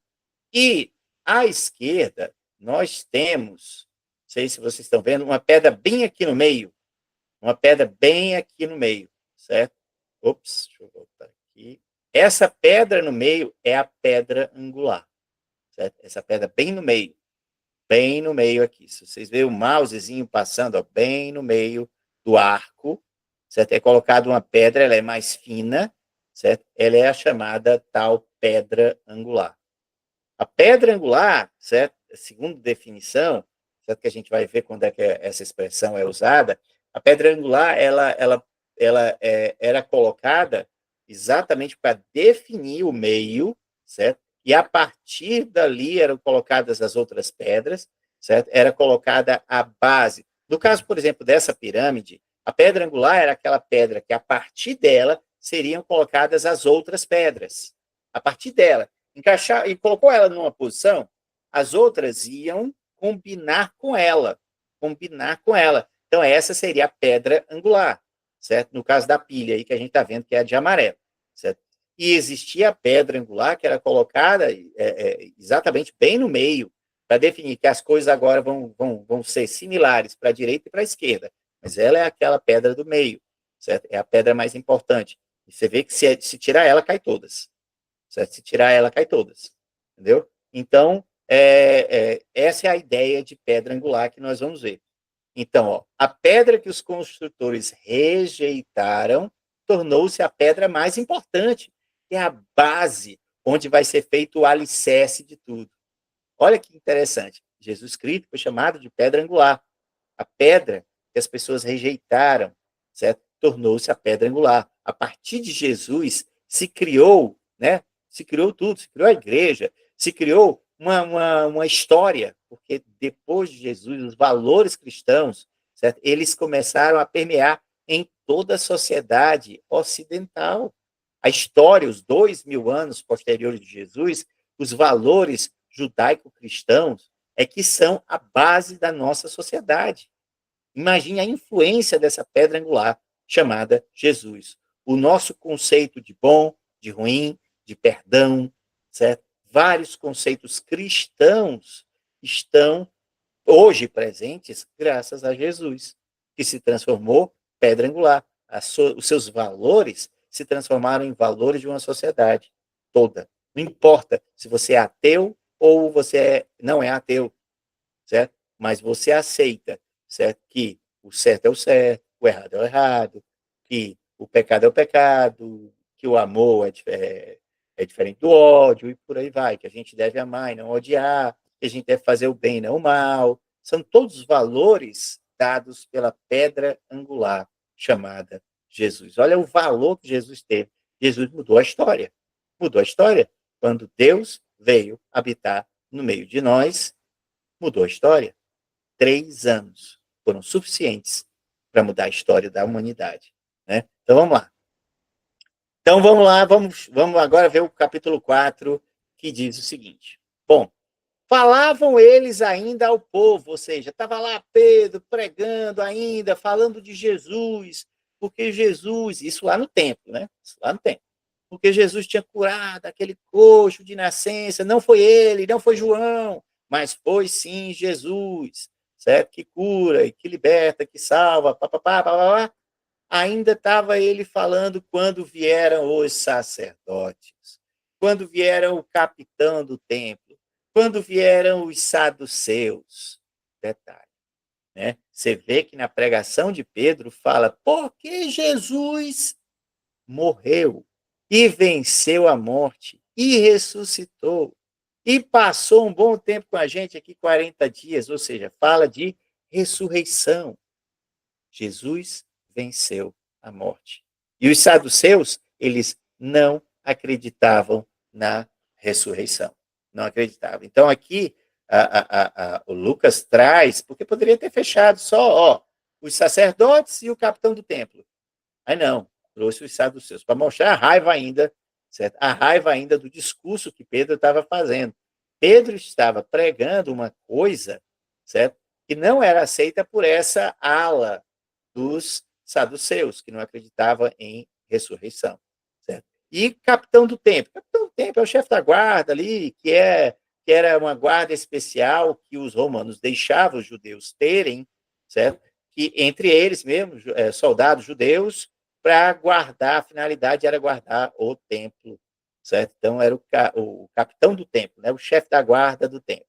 Speaker 1: E à esquerda, nós temos, não sei se vocês estão vendo, uma pedra bem aqui no meio, uma pedra bem aqui no meio, certo? Ops, deixa eu voltar aqui. Essa pedra no meio é a pedra angular, certo? Essa pedra bem no meio aqui. Se vocês verem o mousezinho passando, ó, bem no meio do arco, certo? É colocado uma pedra, ela é mais fina, certo? Ela é a chamada tal pedra angular. A pedra angular, certo? Segundo definição, certo? Que a gente vai ver quando é que essa expressão é usada, a pedra angular, era colocada exatamente para definir o meio, certo? E a partir dali eram colocadas as outras pedras, certo? Era colocada a base. No caso, por exemplo, dessa pirâmide, a pedra angular era aquela pedra que, a partir dela, seriam colocadas as outras pedras. A partir dela. Encaixar, e colocou ela numa posição, as outras iam combinar com ela. Combinar com ela. Então, essa seria a pedra angular, certo? No caso da pilha aí, que a gente está vendo que é a de amarelo, certo? E existia a pedra angular que era colocada exatamente bem no meio, para definir que as coisas agora vão ser similares para a direita e para a esquerda. Mas ela é aquela pedra do meio, certo? É a pedra mais importante. E você vê que se tirar ela, cai todas. Certo? Se tirar ela, cai todas. Entendeu? Então, essa é a ideia de pedra angular que nós vamos ver. Então, ó, a pedra que os construtores rejeitaram tornou-se a pedra mais importante, que é a base onde vai ser feito o alicerce de tudo. Olha que interessante. Jesus Cristo foi chamado de pedra angular. A pedra que as pessoas rejeitaram, certo? Tornou-se a pedra angular. A partir de Jesus se criou, né? Se criou tudo, se criou a igreja, se criou uma história, porque depois de Jesus, os valores cristãos, certo? Eles começaram a permear em toda a sociedade ocidental. A história, os 2000 anos posteriores de Jesus, os valores judaico-cristãos é que são a base da nossa sociedade. Imagine a influência dessa pedra angular chamada Jesus. O nosso conceito de bom, de ruim, de perdão, certo? Vários conceitos cristãos estão hoje presentes graças a Jesus, que se transformou pedra angular. Os seus valores se transformaram em valores de uma sociedade toda. Não importa se você é ateu ou você não é ateu, certo? Mas você aceita, certo? Que o certo é o certo, o errado é o errado, que o pecado é o pecado, que o amor é diferente do ódio, e por aí vai, que a gente deve amar e não odiar, que a gente deve fazer o bem e não o mal. São todos valores dados pela pedra angular chamada Jesus. Olha o valor que Jesus teve. Jesus mudou a história. Mudou a história. Quando Deus veio habitar no meio de nós, mudou a história. 3 anos foram suficientes para mudar a história da humanidade. Né? Então vamos lá. Então vamos lá, vamos agora ver o capítulo 4, que diz o seguinte. Bom, falavam eles ainda ao povo, ou seja, estava lá Pedro pregando ainda, falando de Jesus, porque Jesus, isso lá no templo, né? Isso lá no templo. Porque Jesus tinha curado aquele coxo de nascença, não foi ele, não foi João, mas foi sim Jesus, certo? Que cura, e que liberta, que salva, papapá, papapá. Ainda estava ele falando quando vieram os sacerdotes, quando vieram o capitão do templo, quando vieram os saduceus. Detalhe, né? Você vê que na pregação de Pedro fala, porque Jesus morreu e venceu a morte e ressuscitou e passou um bom tempo com a gente aqui, 40 dias, ou seja, fala de ressurreição. Jesus venceu a morte. E os saduceus, eles não acreditavam na ressurreição. Não acreditavam. Então, aqui, o Lucas traz, porque poderia ter fechado só os sacerdotes e o capitão do templo. Aí não, trouxe os saduceus, para mostrar a raiva ainda, certo? A raiva ainda do discurso que Pedro estava fazendo. Pedro estava pregando uma coisa, certo? Que não era aceita por essa ala dos saduceus, que não acreditava em ressurreição. Certo? E capitão do templo. Capitão do templo é o chefe da guarda ali, que era uma guarda especial que os romanos deixavam os judeus terem, certo? Que entre eles mesmo, soldados judeus, para guardar, a finalidade era guardar o templo, certo? Então era o capitão do templo, né? O chefe da guarda do templo,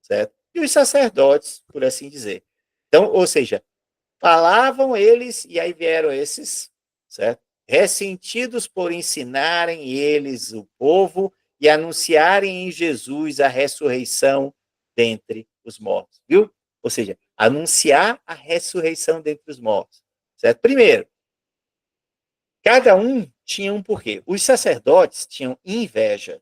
Speaker 1: certo? E os sacerdotes, por assim dizer. Então, ou seja, falavam eles, e aí vieram esses, certo? Ressentidos por ensinarem eles o povo e anunciarem em Jesus a ressurreição dentre os mortos, viu? Ou seja, anunciar a ressurreição dentre os mortos, certo? Primeiro, cada um tinha um porquê. Os sacerdotes tinham inveja.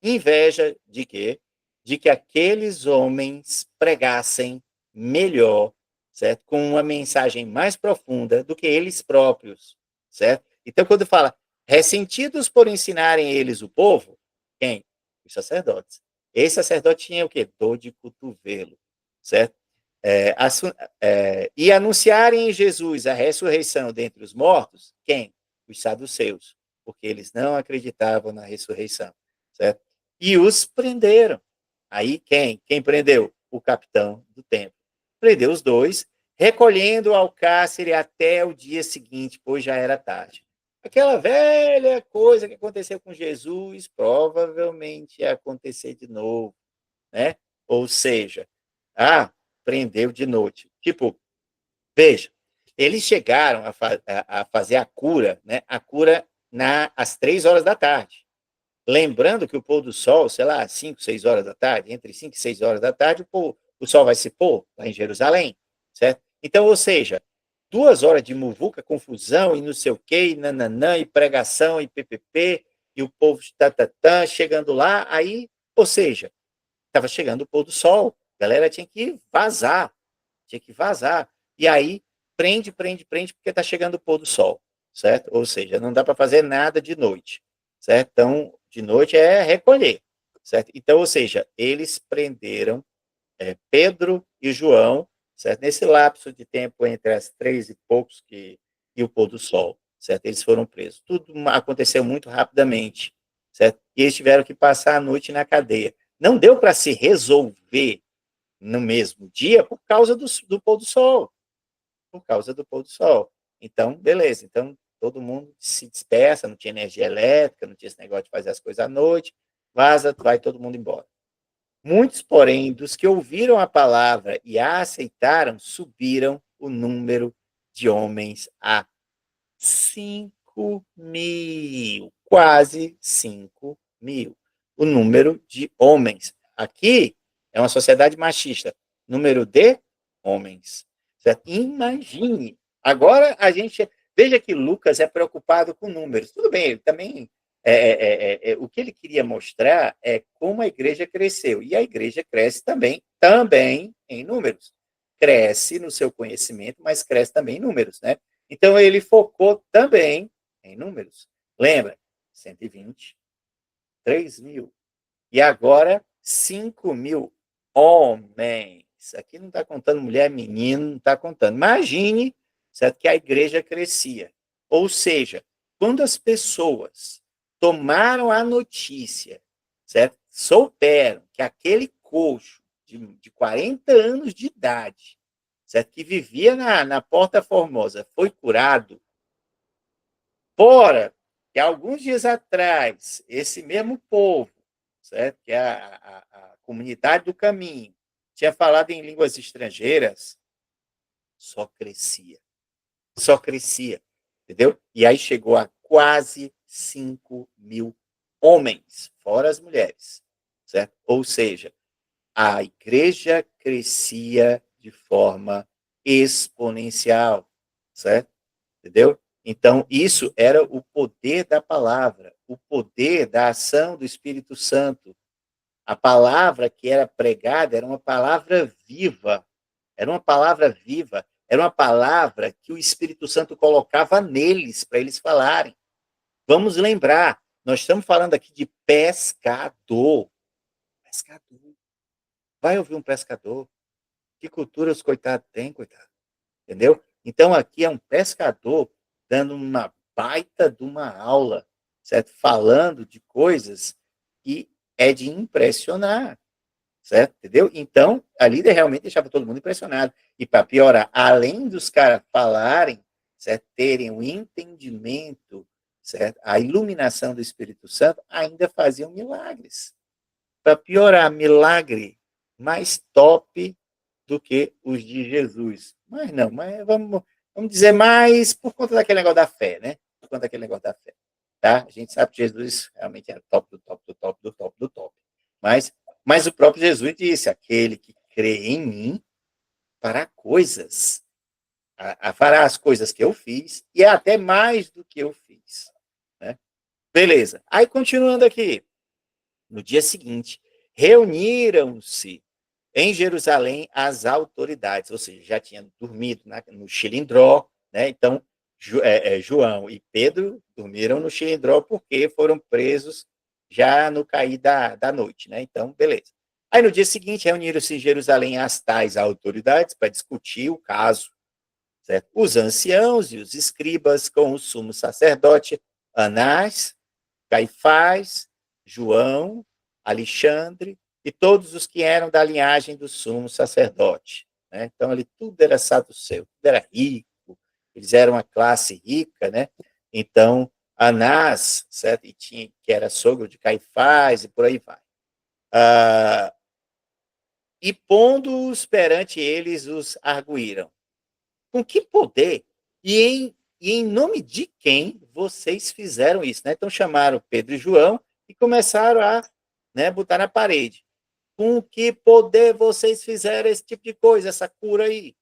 Speaker 1: Inveja de quê? De que aqueles homens pregassem melhor, certo? Com uma mensagem mais profunda do que eles próprios, certo? Então, quando fala ressentidos por ensinarem eles o povo, quem? Os sacerdotes. Esse sacerdote tinha o quê? Dor de cotovelo, certo? E anunciarem em Jesus a ressurreição dentre os mortos, quem? Os saduceus, porque eles não acreditavam na ressurreição, certo? E os prenderam. Aí quem? Quem prendeu? O capitão do templo. Prendeu os dois, recolhendo ao cárcere até o dia seguinte, pois já era tarde. Aquela velha coisa que aconteceu com Jesus provavelmente ia acontecer de novo, né? Ou seja, prendeu de noite. Tipo, veja, eles chegaram a fazer a cura, né? A cura às 3 horas da tarde. Lembrando que o pôr do sol, sei lá, 5, 6 horas da tarde, entre 5 e 6 horas da tarde, o sol vai se pôr lá em Jerusalém, certo? Então, ou seja, 2 horas de muvuca, confusão e não sei o quê, e nananã, e pregação, e ppp, e o povo chegando lá, aí, ou seja, estava chegando o pôr do sol, a galera tinha que vazar, E aí, prende, porque está chegando o pôr do sol, certo? Ou seja, não dá para fazer nada de noite, certo? Então, de noite é recolher, certo? Então, ou seja, eles prenderam Pedro e João, certo? Nesse lapso de tempo entre as 3 e poucos e o pôr do sol, certo? Eles foram presos. Tudo aconteceu muito rapidamente, certo? E eles tiveram que passar a noite na cadeia. Não deu para se resolver no mesmo dia por causa do pôr do sol. Por causa do pôr do sol. Então, beleza. Então, todo mundo se dispersa, não tinha energia elétrica, não tinha esse negócio de fazer as coisas à noite, vaza, vai todo mundo embora. Muitos, porém, dos que ouviram a palavra e a aceitaram, subiram o número de homens a 5.000, quase 5.000. O número de homens. Aqui é uma sociedade machista. Número de homens. Certo? Imagine. Agora a gente... Veja que Lucas é preocupado com números. Tudo bem, ele também... o que ele queria mostrar é como a igreja cresceu. E a igreja cresce também em números. Cresce no seu conhecimento, mas cresce também em números, né? Então, ele focou também em números. Lembra? 120, 3.000. E agora, 5.000 homens. Aqui não está contando mulher, menino, não está contando. Imagine, certo, que a igreja crescia. Ou seja, quando as pessoas tomaram a notícia, certo, souberam que aquele coxo de 40 anos de idade, certo, que vivia na Porta Formosa, foi curado, fora que alguns dias atrás, esse mesmo povo, certo? Que é a comunidade do caminho, tinha falado em línguas estrangeiras, só crescia. Só crescia, entendeu? E aí chegou a quase 5.000 homens, fora as mulheres, certo? Ou seja, a igreja crescia de forma exponencial, certo? Entendeu? Então, isso era o poder da palavra, o poder da ação do Espírito Santo. A palavra que era pregada era uma palavra viva, era uma palavra viva, era uma palavra que o Espírito Santo colocava neles para eles falarem. Vamos lembrar, nós estamos falando aqui de pescador. Pescador. Vai ouvir um pescador? Que cultura os coitados têm, coitado? Entendeu? Então, aqui é um pescador dando uma baita de uma aula, certo? Falando de coisas que é de impressionar, certo? Entendeu? Então, a líder realmente deixava todo mundo impressionado. E para piorar, além dos caras falarem, certo? Terem o entendimento, certo? A iluminação do Espírito Santo, ainda faziam milagres. Para piorar, milagre mais top do que os de Jesus. Mas não, mas vamos dizer mais por conta daquele negócio da fé, né? Por conta daquele negócio da fé. Tá? A gente sabe que Jesus realmente era top do top, do top, do top, do top. Mas o próprio Jesus disse, aquele que crê em mim fará coisas. Fará as coisas que eu fiz e até mais do que eu fiz. Né? Beleza. Aí, continuando aqui. No dia seguinte, reuniram-se em Jerusalém as autoridades, ou seja, já tinham dormido no Xilindró, né? Então, João e Pedro dormiram no Xilindró porque foram presos já no cair da noite, né? Então, beleza. Aí, no dia seguinte, reuniram-se em Jerusalém as tais autoridades para discutir o caso, certo? Os anciãos e os escribas com o sumo sacerdote Anás, Caifás, João, Alexandre e todos os que eram da linhagem do sumo sacerdote. Né? Então, ali tudo era saduceu, tudo era rico, eles eram uma classe rica, né? Então, Anás, certo? Que era sogro de Caifás, e por aí vai. E pondo-os perante eles, os arguíram. Com que poder e em nome de quem vocês fizeram isso? Né? Então, chamaram Pedro e João e começaram a, né, botar na parede. Com que poder vocês fizeram esse tipo de coisa, essa cura aí?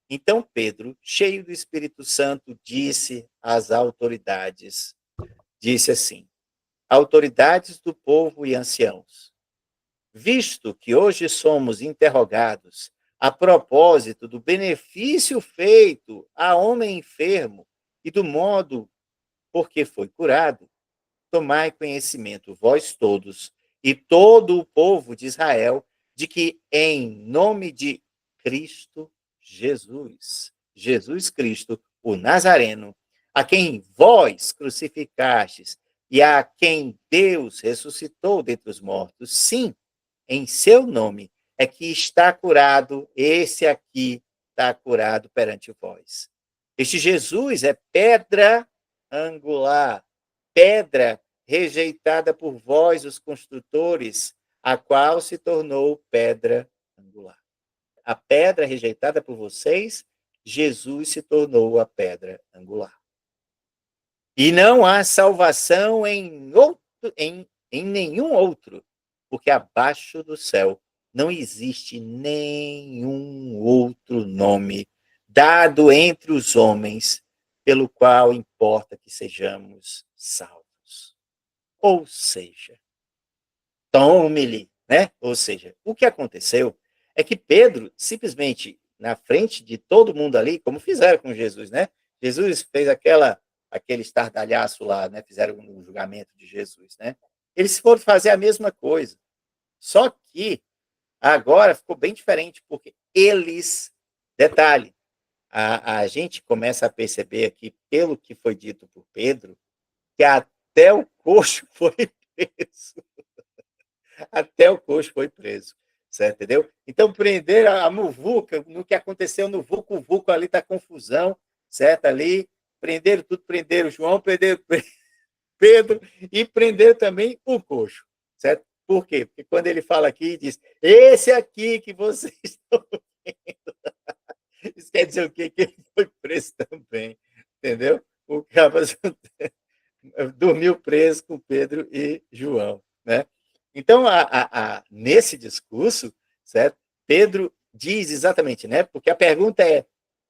Speaker 1: Então, Pedro, cheio do Espírito Santo, disse às autoridades, disse assim, autoridades do povo e anciãos, visto que hoje somos interrogados a propósito do benefício feito a homem enfermo e do modo por que foi curado, tomai conhecimento, vós todos, e todo o povo de Israel, de que em nome de Cristo Jesus, Jesus Cristo, o Nazareno, a quem vós crucificastes e a quem Deus ressuscitou dentre os mortos, sim, em seu nome é que está curado, esse aqui está curado perante vós. Este Jesus é pedra angular, pedra rejeitada por vós, os construtores, a qual se tornou pedra angular. A pedra rejeitada por vocês, Jesus se tornou a pedra angular. E não há salvação em nenhum outro, porque abaixo do céu não existe nenhum outro nome dado entre os homens, pelo qual importa que sejamos salvos. Ou seja, tome-lhe, né? Ou seja, o que aconteceu é que Pedro, simplesmente, na frente de todo mundo ali, como fizeram com Jesus, né? Jesus fez aquele estardalhaço lá, né? Fizeram um julgamento de Jesus, né? Eles foram fazer a mesma coisa. Só que agora ficou bem diferente, porque eles, detalhe, a gente começa a perceber aqui, pelo que foi dito por Pedro, que até o coxo foi preso. Até o coxo foi preso. Certo, entendeu? Então, prender a muvuca, no que aconteceu no Vucu Vucu ali, tá confusão, certo? Ali, prenderam tudo, prenderam João, prenderam Pedro e prenderam também o coxo, certo? Por quê? Porque quando ele fala aqui, diz, esse aqui que vocês estão vendo, isso quer dizer o quê? Que ele foi preso também, entendeu? O cara dormiu preso com Pedro e João, né? Então, nesse discurso, certo? Pedro diz exatamente, né? Porque a pergunta é: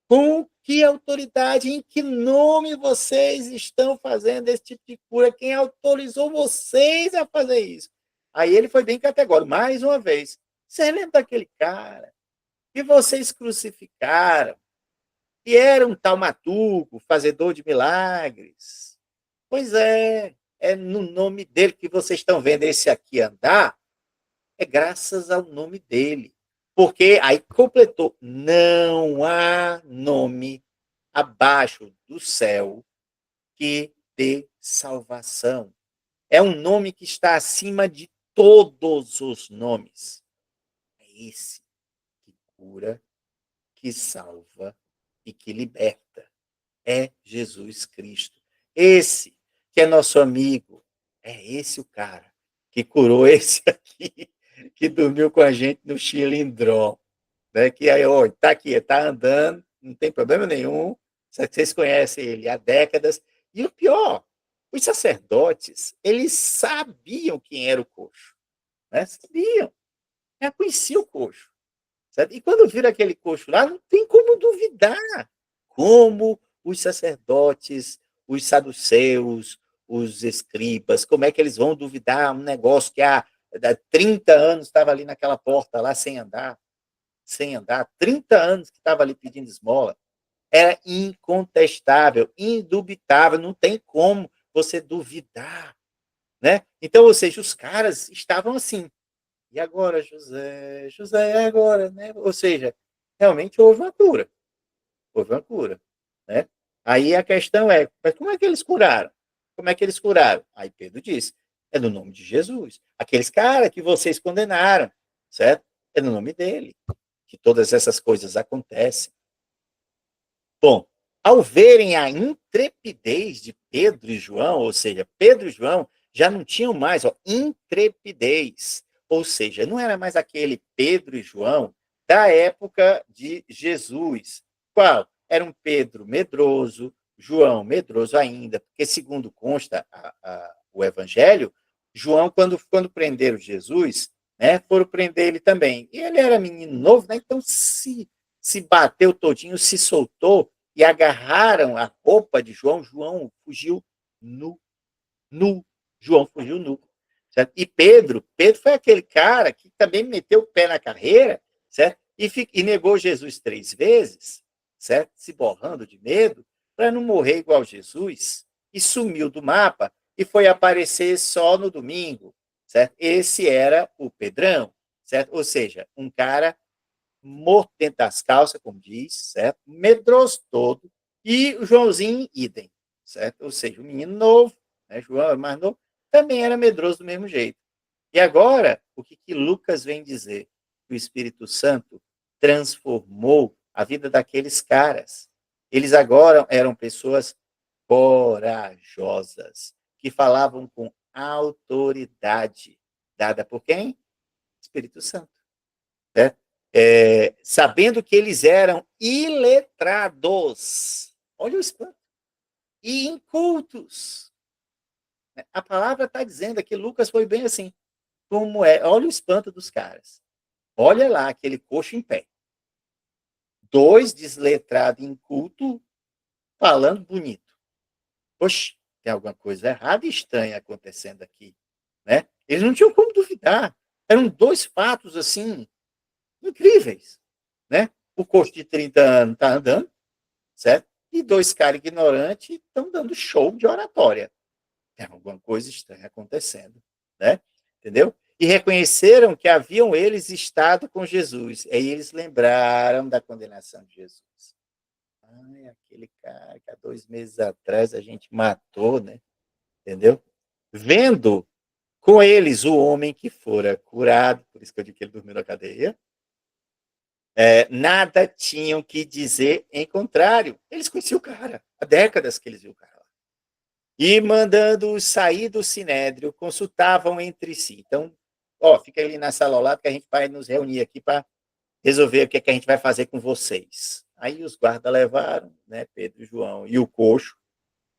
Speaker 1: com que autoridade, em que nome vocês estão fazendo esse tipo de cura? Quem autorizou vocês a fazer isso? Aí ele foi bem categórico, mais uma vez. Você lembra daquele cara que vocês crucificaram, que era um taumaturgo, fazedor de milagres? Pois é no nome dele que vocês estão vendo esse aqui andar, é graças ao nome dele. Porque aí completou, não há nome abaixo do céu que dê salvação. É um nome que está acima de todos os nomes. É esse que cura, que salva e que liberta. É Jesus Cristo. Esse que é nosso amigo, é esse o cara que curou esse aqui, que dormiu com a gente no Chilindró, né? Que aí, ó, tá aqui, tá andando, não tem problema nenhum, vocês conhecem ele há décadas. E o pior, os sacerdotes, eles sabiam quem era o coxo, né? Sabiam, já conheciam o coxo. Certo? E quando vira aquele coxo lá, não tem como duvidar como os sacerdotes, os saduceus, os escribas, como é que eles vão duvidar um negócio que há 30 anos estava ali naquela porta lá sem andar, 30 anos que estava ali pedindo esmola. Era incontestável, indubitável, não tem como você duvidar, né? Então, ou seja, os caras estavam assim, e agora, José? José, é agora, né? Ou seja, realmente houve uma cura. Houve uma cura, né? Aí a questão é, mas como é que eles curaram? Como é que eles curaram? Aí Pedro disse, é no nome de Jesus. Aqueles caras que vocês condenaram, certo? É no nome dele que todas essas coisas acontecem. Bom, ao verem a intrepidez de Pedro e João, ou seja, Pedro e João já não tinham mais intrepidez, ou seja, não era mais aquele Pedro e João da época de Jesus. Qual? Era um Pedro medroso, João medroso ainda, porque segundo consta o Evangelho, João, quando prenderam Jesus, né, foram prender ele também. E ele era menino novo, né, então se bateu todinho, se soltou e agarraram a roupa de João. João fugiu nu, nu. João fugiu nu. Certo? E Pedro foi aquele cara que também meteu o pé na carreira, certo? E negou Jesus 3 vezes, certo? Se borrando de medo, para não morrer igual Jesus. E sumiu do mapa e foi aparecer só no domingo, certo? Esse era o Pedrão, certo? Ou seja, um cara morto dentro das calças, como diz, certo? Medroso todo. E o Joãozinho, idem, certo? Ou seja, o menino novo, né? João é mais novo, também era medroso do mesmo jeito. E agora, o que Lucas vem dizer? Que o Espírito Santo transformou a vida daqueles caras. Eles agora eram pessoas corajosas, que falavam com autoridade, dada por quem? Espírito Santo. Né? Sabendo que eles eram iletrados. Olha o espanto. E incultos. A palavra está dizendo que Lucas foi bem assim. Como é? Olha o espanto dos caras. Olha lá aquele coxo em pé. dois desletrados em culto falando bonito. Poxa, tem alguma coisa errada e estranha acontecendo aqui, né? Eles não tinham como duvidar. Eram dois fatos, assim, incríveis, né? O coxo de 30 anos está andando, certo? E dois caras ignorantes estão dando show de oratória. Tem alguma coisa estranha acontecendo, né? Entendeu? E reconheceram que haviam eles estado com Jesus. Aí eles lembraram da condenação de Jesus. Ai, aquele cara que há 2 meses atrás a gente matou, né? Entendeu? Vendo com eles o homem que fora curado, por isso que eu digo que ele dormiu na cadeia, nada tinham que dizer em contrário. Eles conheciam o cara, há décadas que eles viam o cara lá. E mandando-os sair do sinédrio, consultavam entre si. Então, fica ali na sala ao lado que a gente vai nos reunir aqui para resolver o que, é que a gente vai fazer com vocês. Aí os guardas levaram, né, Pedro, João e o coxo,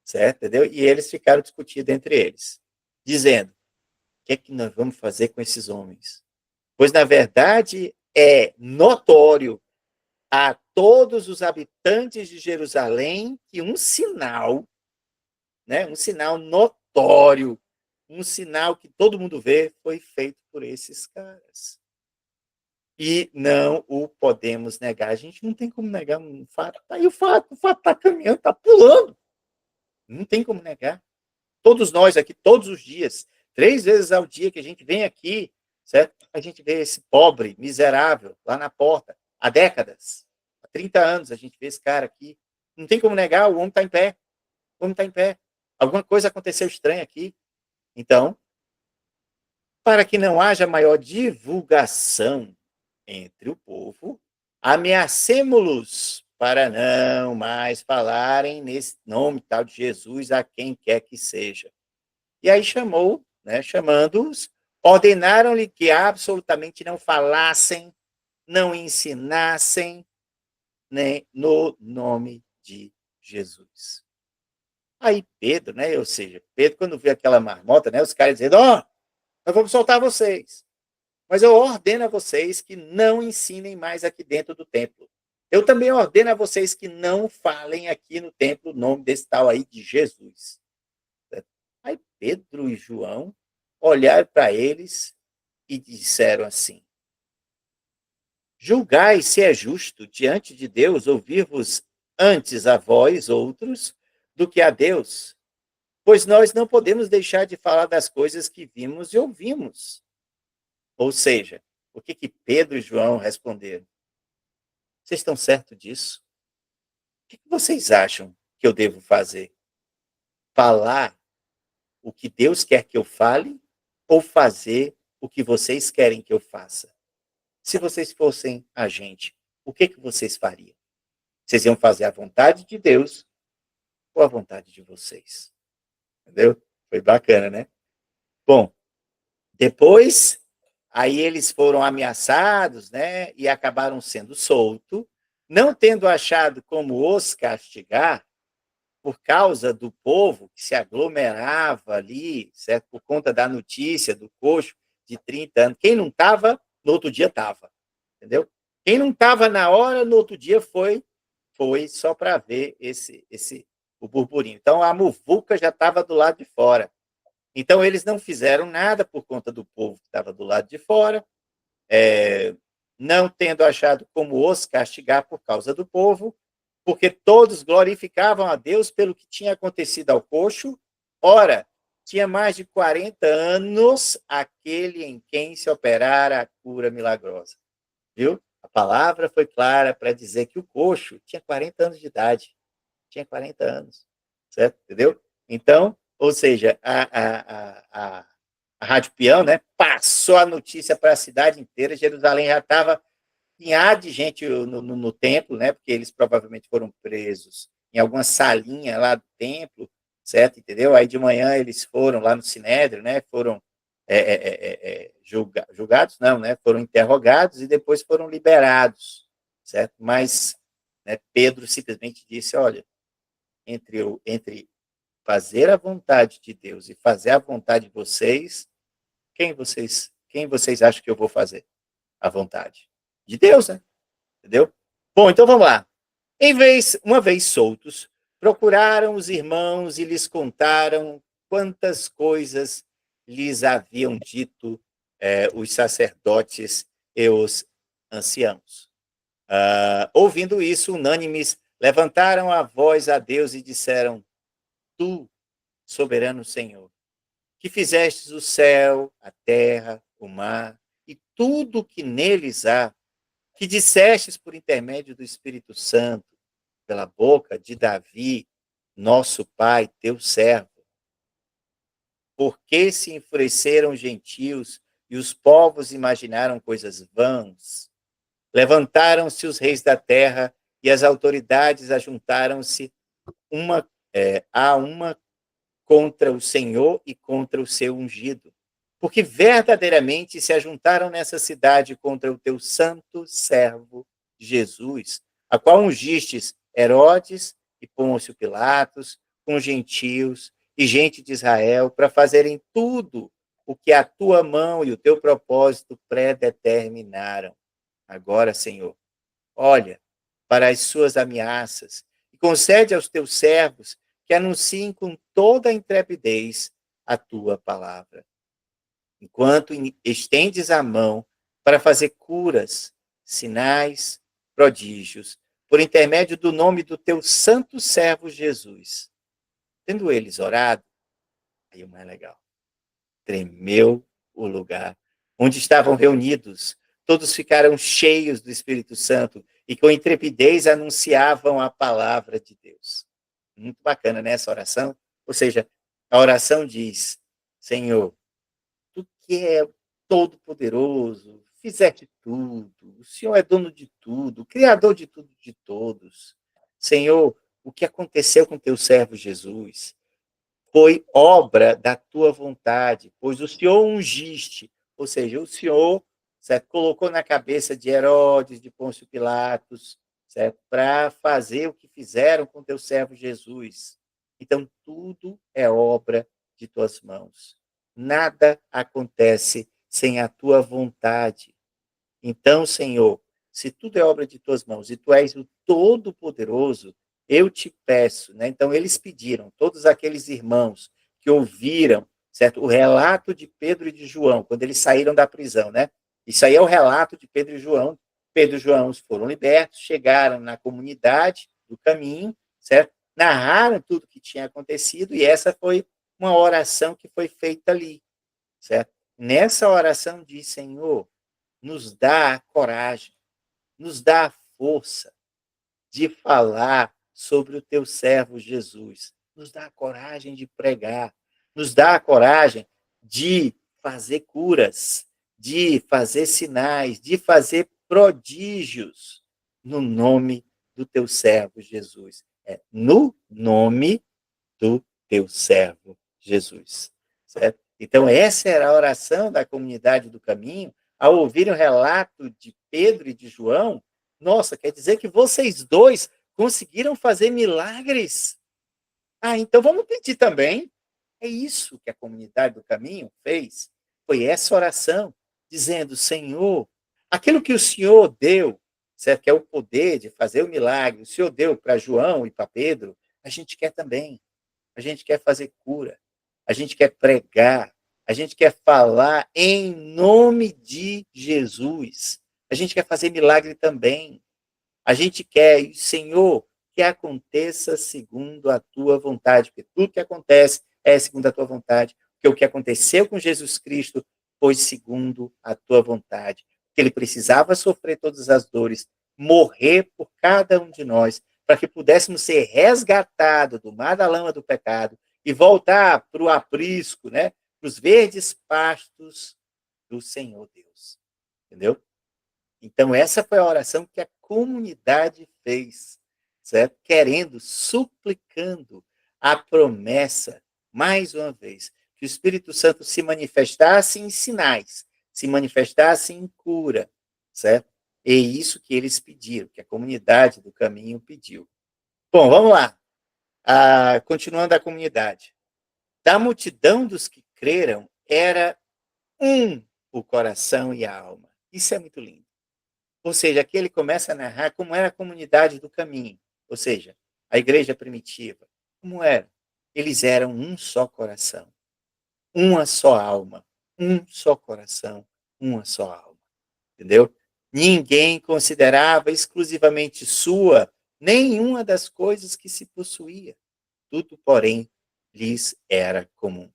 Speaker 1: certo? Entendeu? E eles ficaram discutindo entre eles, dizendo: o que é que nós vamos fazer com esses homens? Pois, na verdade, é notório a todos os habitantes de Jerusalém que um sinal, né, um sinal notório, um sinal que todo mundo vê, foi feito por esses caras. E não o podemos negar. A gente não tem como negar um fato. Tá aí o fato está caminhando, está pulando. Não tem como negar. Todos nós aqui, todos os dias, 3 vezes ao dia que a gente vem aqui, certo? A gente vê esse pobre, miserável, lá na porta, há décadas, há 30 anos, a gente vê esse cara aqui. Não tem como negar, o homem está em pé. O homem está em pé. Alguma coisa aconteceu estranha aqui. Então, para que não haja maior divulgação entre o povo, ameacemo-los para não mais falarem nesse nome tal de Jesus a quem quer que seja. E aí chamou, né, chamando-os, ordenaram-lhe que absolutamente não falassem, não ensinassem, né, no nome de Jesus. Aí Pedro, né, ou seja, Pedro, quando viu aquela marmota, né, os caras dizendo: nós vamos soltar vocês, mas eu ordeno a vocês que não ensinem mais aqui dentro do templo. Eu também ordeno a vocês que não falem aqui no templo o nome desse tal aí de Jesus. Aí Pedro e João olharam para eles e disseram assim: julgai se é justo diante de Deus ouvir-vos antes a vós, outros, do que a Deus, pois nós não podemos deixar de falar das coisas que vimos e ouvimos. Ou seja, o que Pedro e João responderam? Vocês estão certos disso? O que vocês acham que eu devo fazer? Falar o que Deus quer que eu fale ou fazer o que vocês querem que eu faça? Se vocês fossem a gente, o que vocês fariam? Vocês iam fazer a vontade de Deus ou a vontade de vocês? Entendeu? Foi bacana, né? Bom, depois, aí eles foram ameaçados, né? E acabaram sendo soltos, não tendo achado como os castigar, por causa do povo que se aglomerava ali, certo? Por conta da notícia do coxo de 30 anos. Quem não estava, no outro dia estava, entendeu? Quem não estava na hora, no outro dia foi só para ver o burburinho. Então, a muvuca já estava do lado de fora. Então, eles não fizeram nada por conta do povo que estava do lado de fora, não tendo achado como os castigar por causa do povo, porque todos glorificavam a Deus pelo que tinha acontecido ao coxo. Ora, tinha mais de 40 anos aquele em quem se operara a cura milagrosa. Viu? A palavra foi clara para dizer que o coxo tinha 40 anos de idade. Tinha 40 anos. Certo? Entendeu? Então, ou seja, a Rádio Peão, né, passou a notícia para a cidade inteira. Jerusalém já estava tinha de gente no templo, né? Porque eles provavelmente foram presos em alguma salinha lá do templo, certo? Entendeu? Aí de manhã eles foram lá no Sinédrio, né? Foram julgados, não, né? Foram interrogados e depois foram liberados, certo? Mas, né, Pedro simplesmente disse: olha, entre fazer a vontade de Deus e fazer a vontade de vocês, quem vocês acham que eu vou fazer a vontade? De Deus, né? Entendeu? Bom, então vamos lá. Uma vez soltos, procuraram os irmãos e lhes contaram quantas coisas lhes haviam dito os sacerdotes e os anciãos. Ouvindo isso, unânimes, levantaram a voz a Deus e disseram: Tu, soberano Senhor, que fizestes o céu, a terra, o mar e tudo o que neles há, que dissestes por intermédio do Espírito Santo, pela boca de Davi, nosso pai, teu servo. Porque se enfureceram os gentios e os povos imaginaram coisas vãs? Levantaram-se os reis da terra e as autoridades ajuntaram-se a uma contra o Senhor e contra o seu ungido. Porque verdadeiramente se ajuntaram nessa cidade contra o teu santo servo Jesus, a qual ungistes Herodes e Pôncio Pilatos, com gentios e gente de Israel, para fazerem tudo o que a tua mão e o teu propósito predeterminaram. Agora, Senhor, olha para as suas ameaças e concede aos teus servos que anunciem com toda a intrepidez a tua palavra. Enquanto estendes a mão para fazer curas, sinais, prodígios, por intermédio do nome do teu santo servo Jesus. Tendo eles orado, aí o mais legal, tremeu o lugar onde estavam reunidos. Todos ficaram cheios do Espírito Santo e com intrepidez anunciavam a palavra de Deus. Muito bacana, né, essa oração? Ou seja, a oração diz: Senhor, tu que é todo-poderoso, fizeste tudo, o Senhor é dono de tudo, criador de tudo e de todos. Senhor, o que aconteceu com teu servo Jesus foi obra da tua vontade, pois o Senhor ungiste, ou seja, o Senhor, certo, colocou na cabeça de Herodes, de Pôncio Pilatos, certo, para fazer o que fizeram com teu servo Jesus. Então, tudo é obra de tuas mãos. Nada acontece sem a tua vontade. Então, Senhor, se tudo é obra de tuas mãos e tu és o Todo-Poderoso, eu te peço, né? Então, eles pediram, todos aqueles irmãos que ouviram, certo? O relato de Pedro e de João, quando eles saíram da prisão, né? Isso aí é o relato de Pedro e João. Pedro e João foram libertos, chegaram na comunidade do caminho, certo? Narraram tudo o que tinha acontecido e essa foi uma oração que foi feita ali, certo? Nessa oração diz: Senhor, nos dá a coragem, nos dá a força de falar sobre o teu servo Jesus, nos dá a coragem de pregar, nos dá a coragem de fazer curas, de fazer sinais, de fazer prodígios no nome do teu servo Jesus. É no nome do teu servo Jesus. Certo? Então, essa era a oração da comunidade do caminho. Ao ouvir o relato de Pedro e de João, nossa, quer dizer que vocês dois conseguiram fazer milagres? Então vamos pedir também. É isso que a comunidade do caminho fez. Foi essa oração, dizendo: Senhor, aquilo que o Senhor deu, certo? Que é o poder de fazer o milagre, o Senhor deu para João e para Pedro, a gente quer também. A gente quer fazer cura, a gente quer pregar, a gente quer falar em nome de Jesus. A gente quer fazer milagre também. A gente quer, Senhor, que aconteça segundo a tua vontade, porque tudo que acontece é segundo a tua vontade, porque o que aconteceu com Jesus Cristo foi segundo a tua vontade, que ele precisava sofrer todas as dores, morrer por cada um de nós, para que pudéssemos ser resgatados do mar da lama do pecado e voltar para o aprisco, né, para os verdes pastos do Senhor Deus. Entendeu? Então, essa foi a oração que a comunidade fez, certo? Querendo, suplicando a promessa, mais uma vez, que o Espírito Santo se manifestasse em sinais, se manifestasse em cura, certo? É isso que eles pediram, que a comunidade do caminho pediu. Bom, vamos lá. Continuando a comunidade. Da multidão dos que creram, era um o coração e a alma. Isso é muito lindo. Ou seja, aqui ele começa a narrar como era a comunidade do caminho, ou seja, a igreja primitiva. Como era? Eles eram um só coração, uma só alma, um só coração, uma só alma. Entendeu? Ninguém considerava exclusivamente sua nenhuma das coisas que se possuía. Tudo, porém, lhes era comum.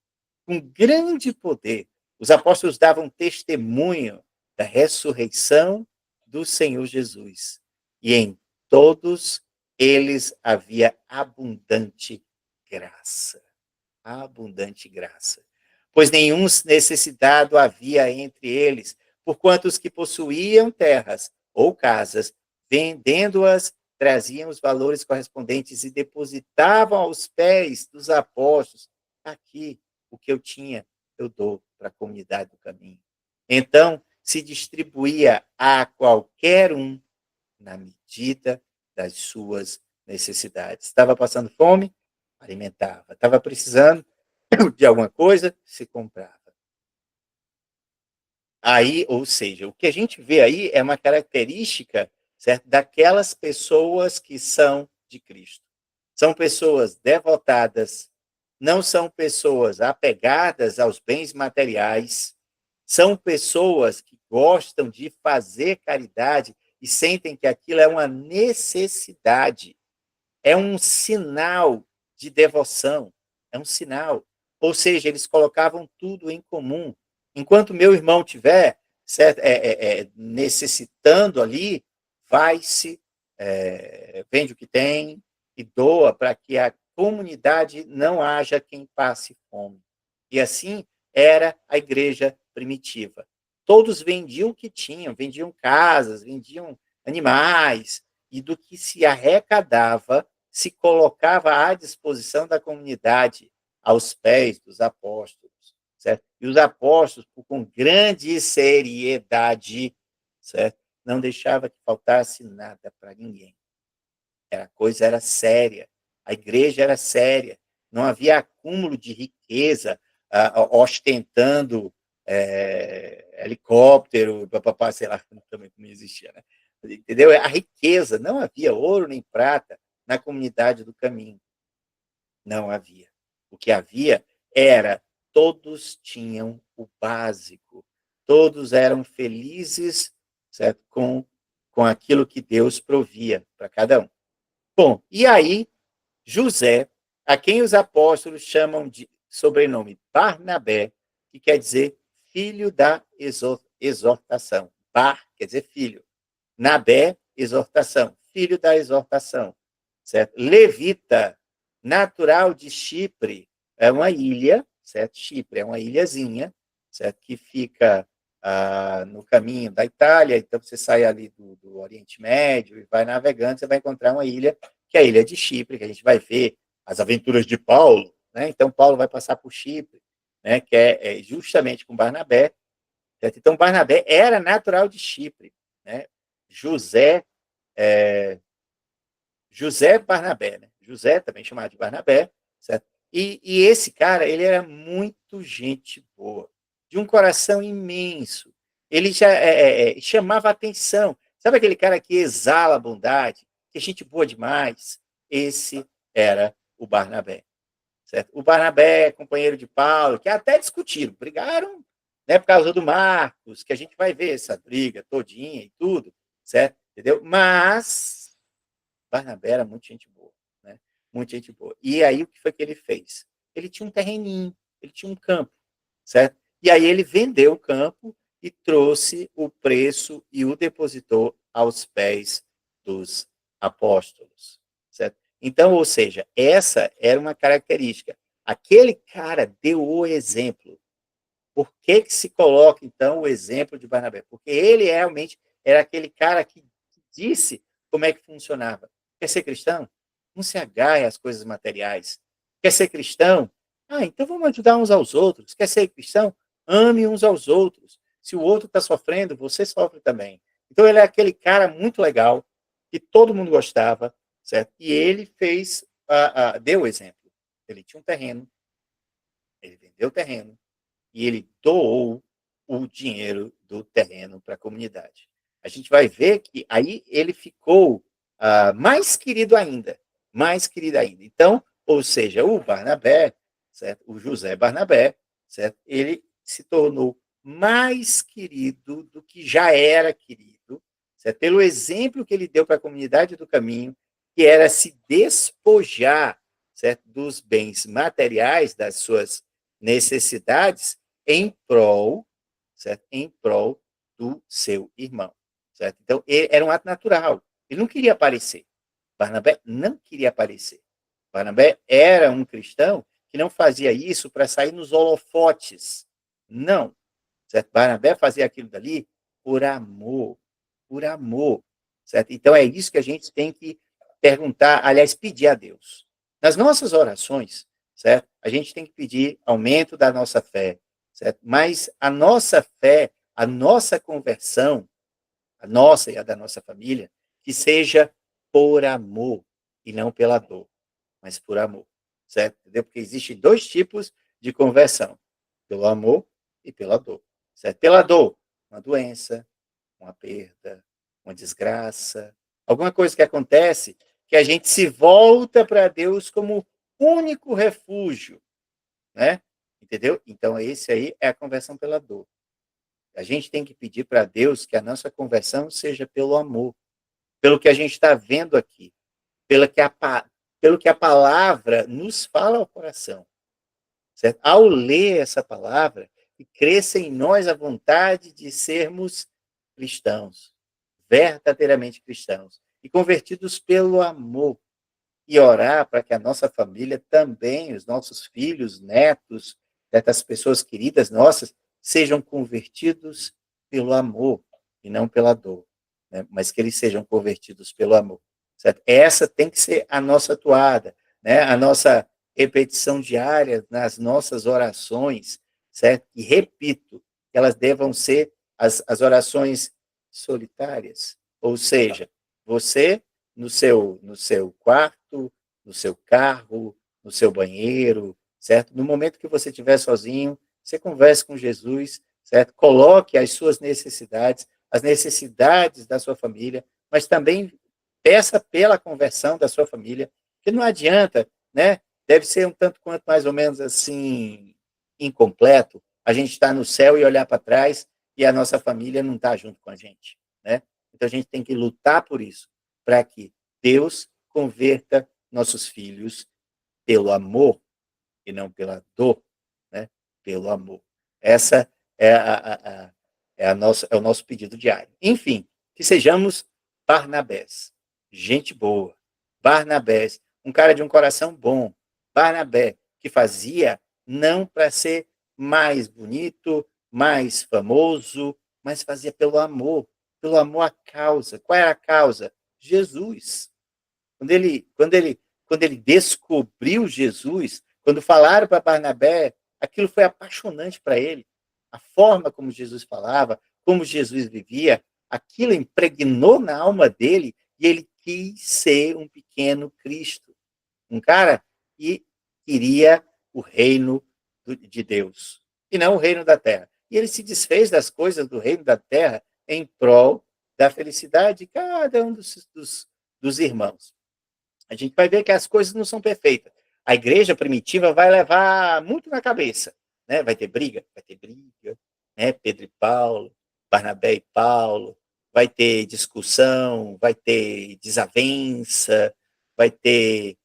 Speaker 1: Com grande poder, os apóstolos davam testemunho da ressurreição do Senhor Jesus. E em todos eles havia abundante graça. Abundante graça. Pois nenhum necessitado havia entre eles, porquanto os que possuíam terras ou casas, vendendo-as, traziam os valores correspondentes e depositavam aos pés dos apóstolos. Aqui, o que eu tinha, eu dou para a comunidade do caminho. Então, se distribuía a qualquer um na medida das suas necessidades. Estava passando fome? Alimentava. Estava precisando de alguma coisa? Se comprava. Aí, ou seja, o que a gente vê aí é uma característica, certo, daquelas pessoas que são de Cristo. São pessoas devotadas, não são pessoas apegadas aos bens materiais, são pessoas que gostam de fazer caridade e sentem que aquilo é uma necessidade, é um sinal de devoção, é um sinal. Ou seja, eles colocavam tudo em comum. Enquanto meu irmão tiver necessitando ali, vai-se, vende o que tem e doa para que a comunidade não haja quem passe fome. E assim era a igreja primitiva. Todos vendiam o que tinham, vendiam casas, vendiam animais, e do que se arrecadava, se colocava à disposição da comunidade, aos pés dos apóstolos. Certo? E os apóstolos, com grande seriedade, certo? Não deixava que faltasse nada para ninguém. A coisa era séria, a igreja era séria, não havia acúmulo de riqueza, ostentando helicóptero, papapá, sei lá, também não existia, né? Entendeu? A riqueza, não havia ouro nem prata na comunidade do caminho. Não havia. O que havia era, todos tinham o básico, todos eram felizes, certo? Com aquilo que Deus provia para cada um. Bom, e aí, José, a quem os apóstolos chamam de sobrenome Barnabé, que quer dizer filho da exortação. Bar quer dizer filho. Nabé, exortação. Filho da exortação. Certo? Levita, natural de Chipre, é uma ilha, certo? Chipre é uma ilhazinha, certo? Que fica no caminho da Itália. Então, você sai ali do Oriente Médio e vai navegando, você vai encontrar uma ilha, que é a ilha de Chipre, que a gente vai ver as aventuras de Paulo, né? Então, Paulo vai passar por Chipre, né? Que é justamente com Barnabé. Certo? Então, Barnabé era natural de Chipre, né? José, José Barnabé, né? José, também chamado de Barnabé, certo? E esse cara, ele era muito gente boa, de um coração imenso. Ele já chamava atenção. Sabe aquele cara que exala a bondade, que é gente boa demais? Esse era o Barnabé. Certo? O Barnabé, companheiro de Paulo, que até discutiram, brigaram, né, por causa do Marcos, que a gente vai ver essa briga todinha e tudo, certo? Entendeu? Mas Barnabé era muito gente boa, né? Muito gente boa. E aí o que foi que ele fez? Ele tinha um terreninho, ele tinha um campo, certo? E aí ele vendeu o campo e trouxe o preço e o depositou aos pés dos apóstolos, certo? Então, ou seja, essa era uma característica. Aquele cara deu o exemplo. Por que que se coloca, então, o exemplo de Barnabé? Porque ele realmente era aquele cara que disse como é que funcionava. Quer ser cristão? Não se agarre às coisas materiais. Quer ser cristão? Ah, então vamos ajudar uns aos outros. Quer ser cristão? Ame uns aos outros. Se o outro está sofrendo, você sofre também. Então ele é aquele cara muito legal, que todo mundo gostava, certo? E ele fez, deu o exemplo. Ele tinha um terreno, ele vendeu o terreno, e ele doou o dinheiro do terreno para a comunidade. a gente vai ver que aí ele ficou mais querido ainda, mais querido ainda. Então, ou seja, o Barnabé, certo? O José Barnabé, certo? Ele se tornou mais querido do que já era querido, certo? Pelo exemplo que ele deu para a comunidade do caminho, que era se despojar, certo? Dos bens materiais, das suas necessidades, em prol, certo? Em prol do seu irmão, certo? Então, era um ato natural. Ele não queria aparecer. Barnabé não queria aparecer. Barnabé era um cristão que não fazia isso para sair nos holofotes. Não. Certo? Barnabé fazia aquilo dali por amor. Por amor. Certo? Então, é isso que a gente tem que perguntar, aliás, pedir a Deus. Nas nossas orações, certo? A gente tem que pedir aumento da nossa fé, certo? Mas a nossa fé, a nossa conversão, a nossa e a da nossa família, que seja por amor e não pela dor, mas por amor, certo? Entendeu? Porque existem dois tipos de conversão, pelo amor e pela dor, certo? Pela dor, uma doença, uma perda, uma desgraça, alguma coisa que acontece que a gente se volta para Deus como único refúgio, né? Entendeu? Então, esse aí é a conversão pela dor. A gente tem que pedir para Deus que a nossa conversão seja pelo amor, pelo que a gente está vendo aqui, pelo que a palavra nos fala ao coração. Certo? Ao ler essa palavra, que cresça em nós a vontade de sermos cristãos, verdadeiramente cristãos, e convertidos pelo amor, e orar para que a nossa família também, os nossos filhos, netos, essas pessoas queridas nossas, sejam convertidos pelo amor e não pela dor, né? Mas que eles sejam convertidos pelo amor. Certo? Essa tem que ser a nossa toada, né? A nossa repetição diária nas nossas orações, certo? E repito, que elas devam ser as orações solitárias, ou seja, você no seu quarto, no seu carro, no seu banheiro, certo? No momento que você estiver sozinho, você converse com Jesus, certo? Coloque as suas necessidades, as necessidades da sua família, mas também peça pela conversão da sua família, que não adianta, né? Deve ser um tanto quanto mais ou menos assim incompleto a gente estar no céu e olhar para trás e a nossa família não está junto com a gente, né? Então a gente tem que lutar por isso, para que Deus converta nossos filhos pelo amor e não pela dor, né? Pelo amor. Essa é o nosso pedido diário. Enfim, que sejamos Barnabés, gente boa, Barnabés, um cara de um coração bom, Barnabé, que fazia não para ser mais bonito, mais famoso, mas fazia pelo amor à causa. Qual era a causa? Jesus. Quando ele descobriu Jesus, quando falaram para Barnabé, aquilo foi apaixonante para ele. A forma como Jesus falava, como Jesus vivia, aquilo impregnou na alma dele e ele quis ser um pequeno Cristo. Um cara que queria o reino de Deus e não o reino da terra. E ele se desfez das coisas do reino da terra em prol da felicidade de cada um dos irmãos. A gente vai ver que as coisas não são perfeitas. A igreja primitiva vai levar muito na cabeça, né? Vai ter briga, né? Pedro e Paulo, Barnabé e Paulo, vai ter discussão, vai ter desavença, vai ter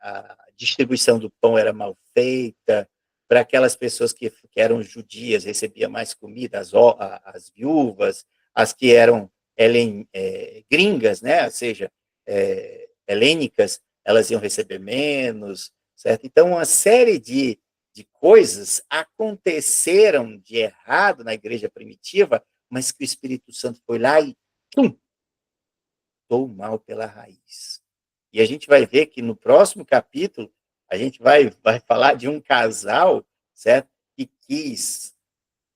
Speaker 1: a distribuição do pão era mal feita, para aquelas pessoas que eram judias recebia mais comida, as viúvas, as que eram gringas, né? Ou seja, helênicas, elas iam receber menos, certo? Então, uma série de coisas aconteceram de errado na igreja primitiva, mas que o Espírito Santo foi lá e o mal pela raiz. E a gente vai ver que no próximo capítulo, a gente vai falar de um casal, certo? Que quis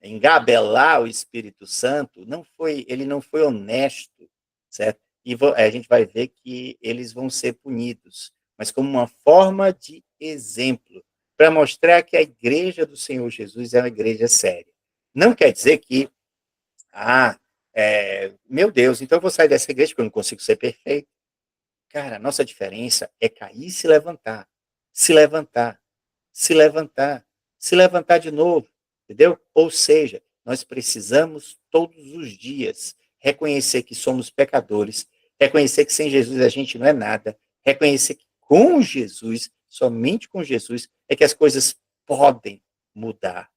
Speaker 1: engabelar o Espírito Santo, ele não foi honesto, certo? E a gente vai ver que eles vão ser punidos, mas como uma forma de exemplo, para mostrar que a igreja do Senhor Jesus é uma igreja séria. Não quer dizer que Meu Deus, então eu vou sair dessa igreja porque eu não consigo ser perfeito. Cara, a nossa diferença é cair e se levantar. Se levantar, se levantar, se levantar de novo, entendeu? Ou seja, nós precisamos todos os dias reconhecer que somos pecadores, reconhecer que sem Jesus a gente não é nada, reconhecer que com Jesus, somente com Jesus, é que as coisas podem mudar.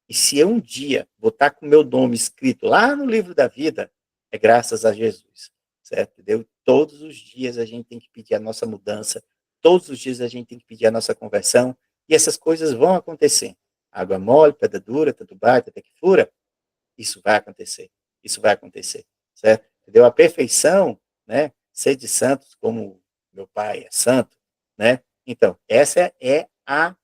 Speaker 1: E se eu um dia vou estar com o meu nome escrito lá no livro da vida, é graças a Jesus, certo? Entendeu? Todos os dias a gente tem que pedir a nossa mudança, todos os dias a gente tem que pedir a nossa conversão, e essas coisas vão acontecer. Água mole, pedra dura, tanto bate até que fura, isso vai acontecer. Isso vai acontecer, certo? Entendeu? A perfeição, né? Ser de santos como meu pai é santo, né? Então, essa é a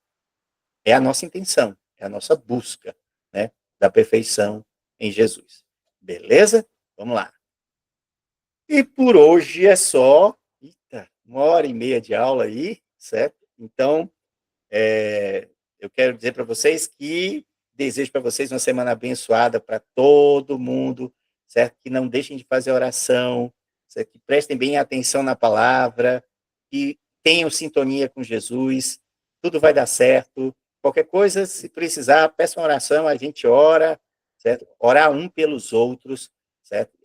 Speaker 1: nossa intenção, é a nossa busca, né? Da perfeição em Jesus. Beleza? Vamos lá. E por hoje é só. Eita, 1h30 de aula aí, certo? Então, eu quero dizer para vocês que desejo para vocês uma semana abençoada para todo mundo, certo? Que não deixem de fazer oração, certo? Que prestem bem atenção na palavra, que tenham sintonia com Jesus, tudo vai dar certo. Qualquer coisa, se precisar, peçam oração, a gente ora, certo? Orar um pelos outros, certo?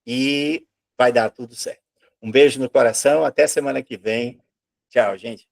Speaker 1: E vai dar tudo certo. Um beijo no coração, até semana que vem. Tchau, gente.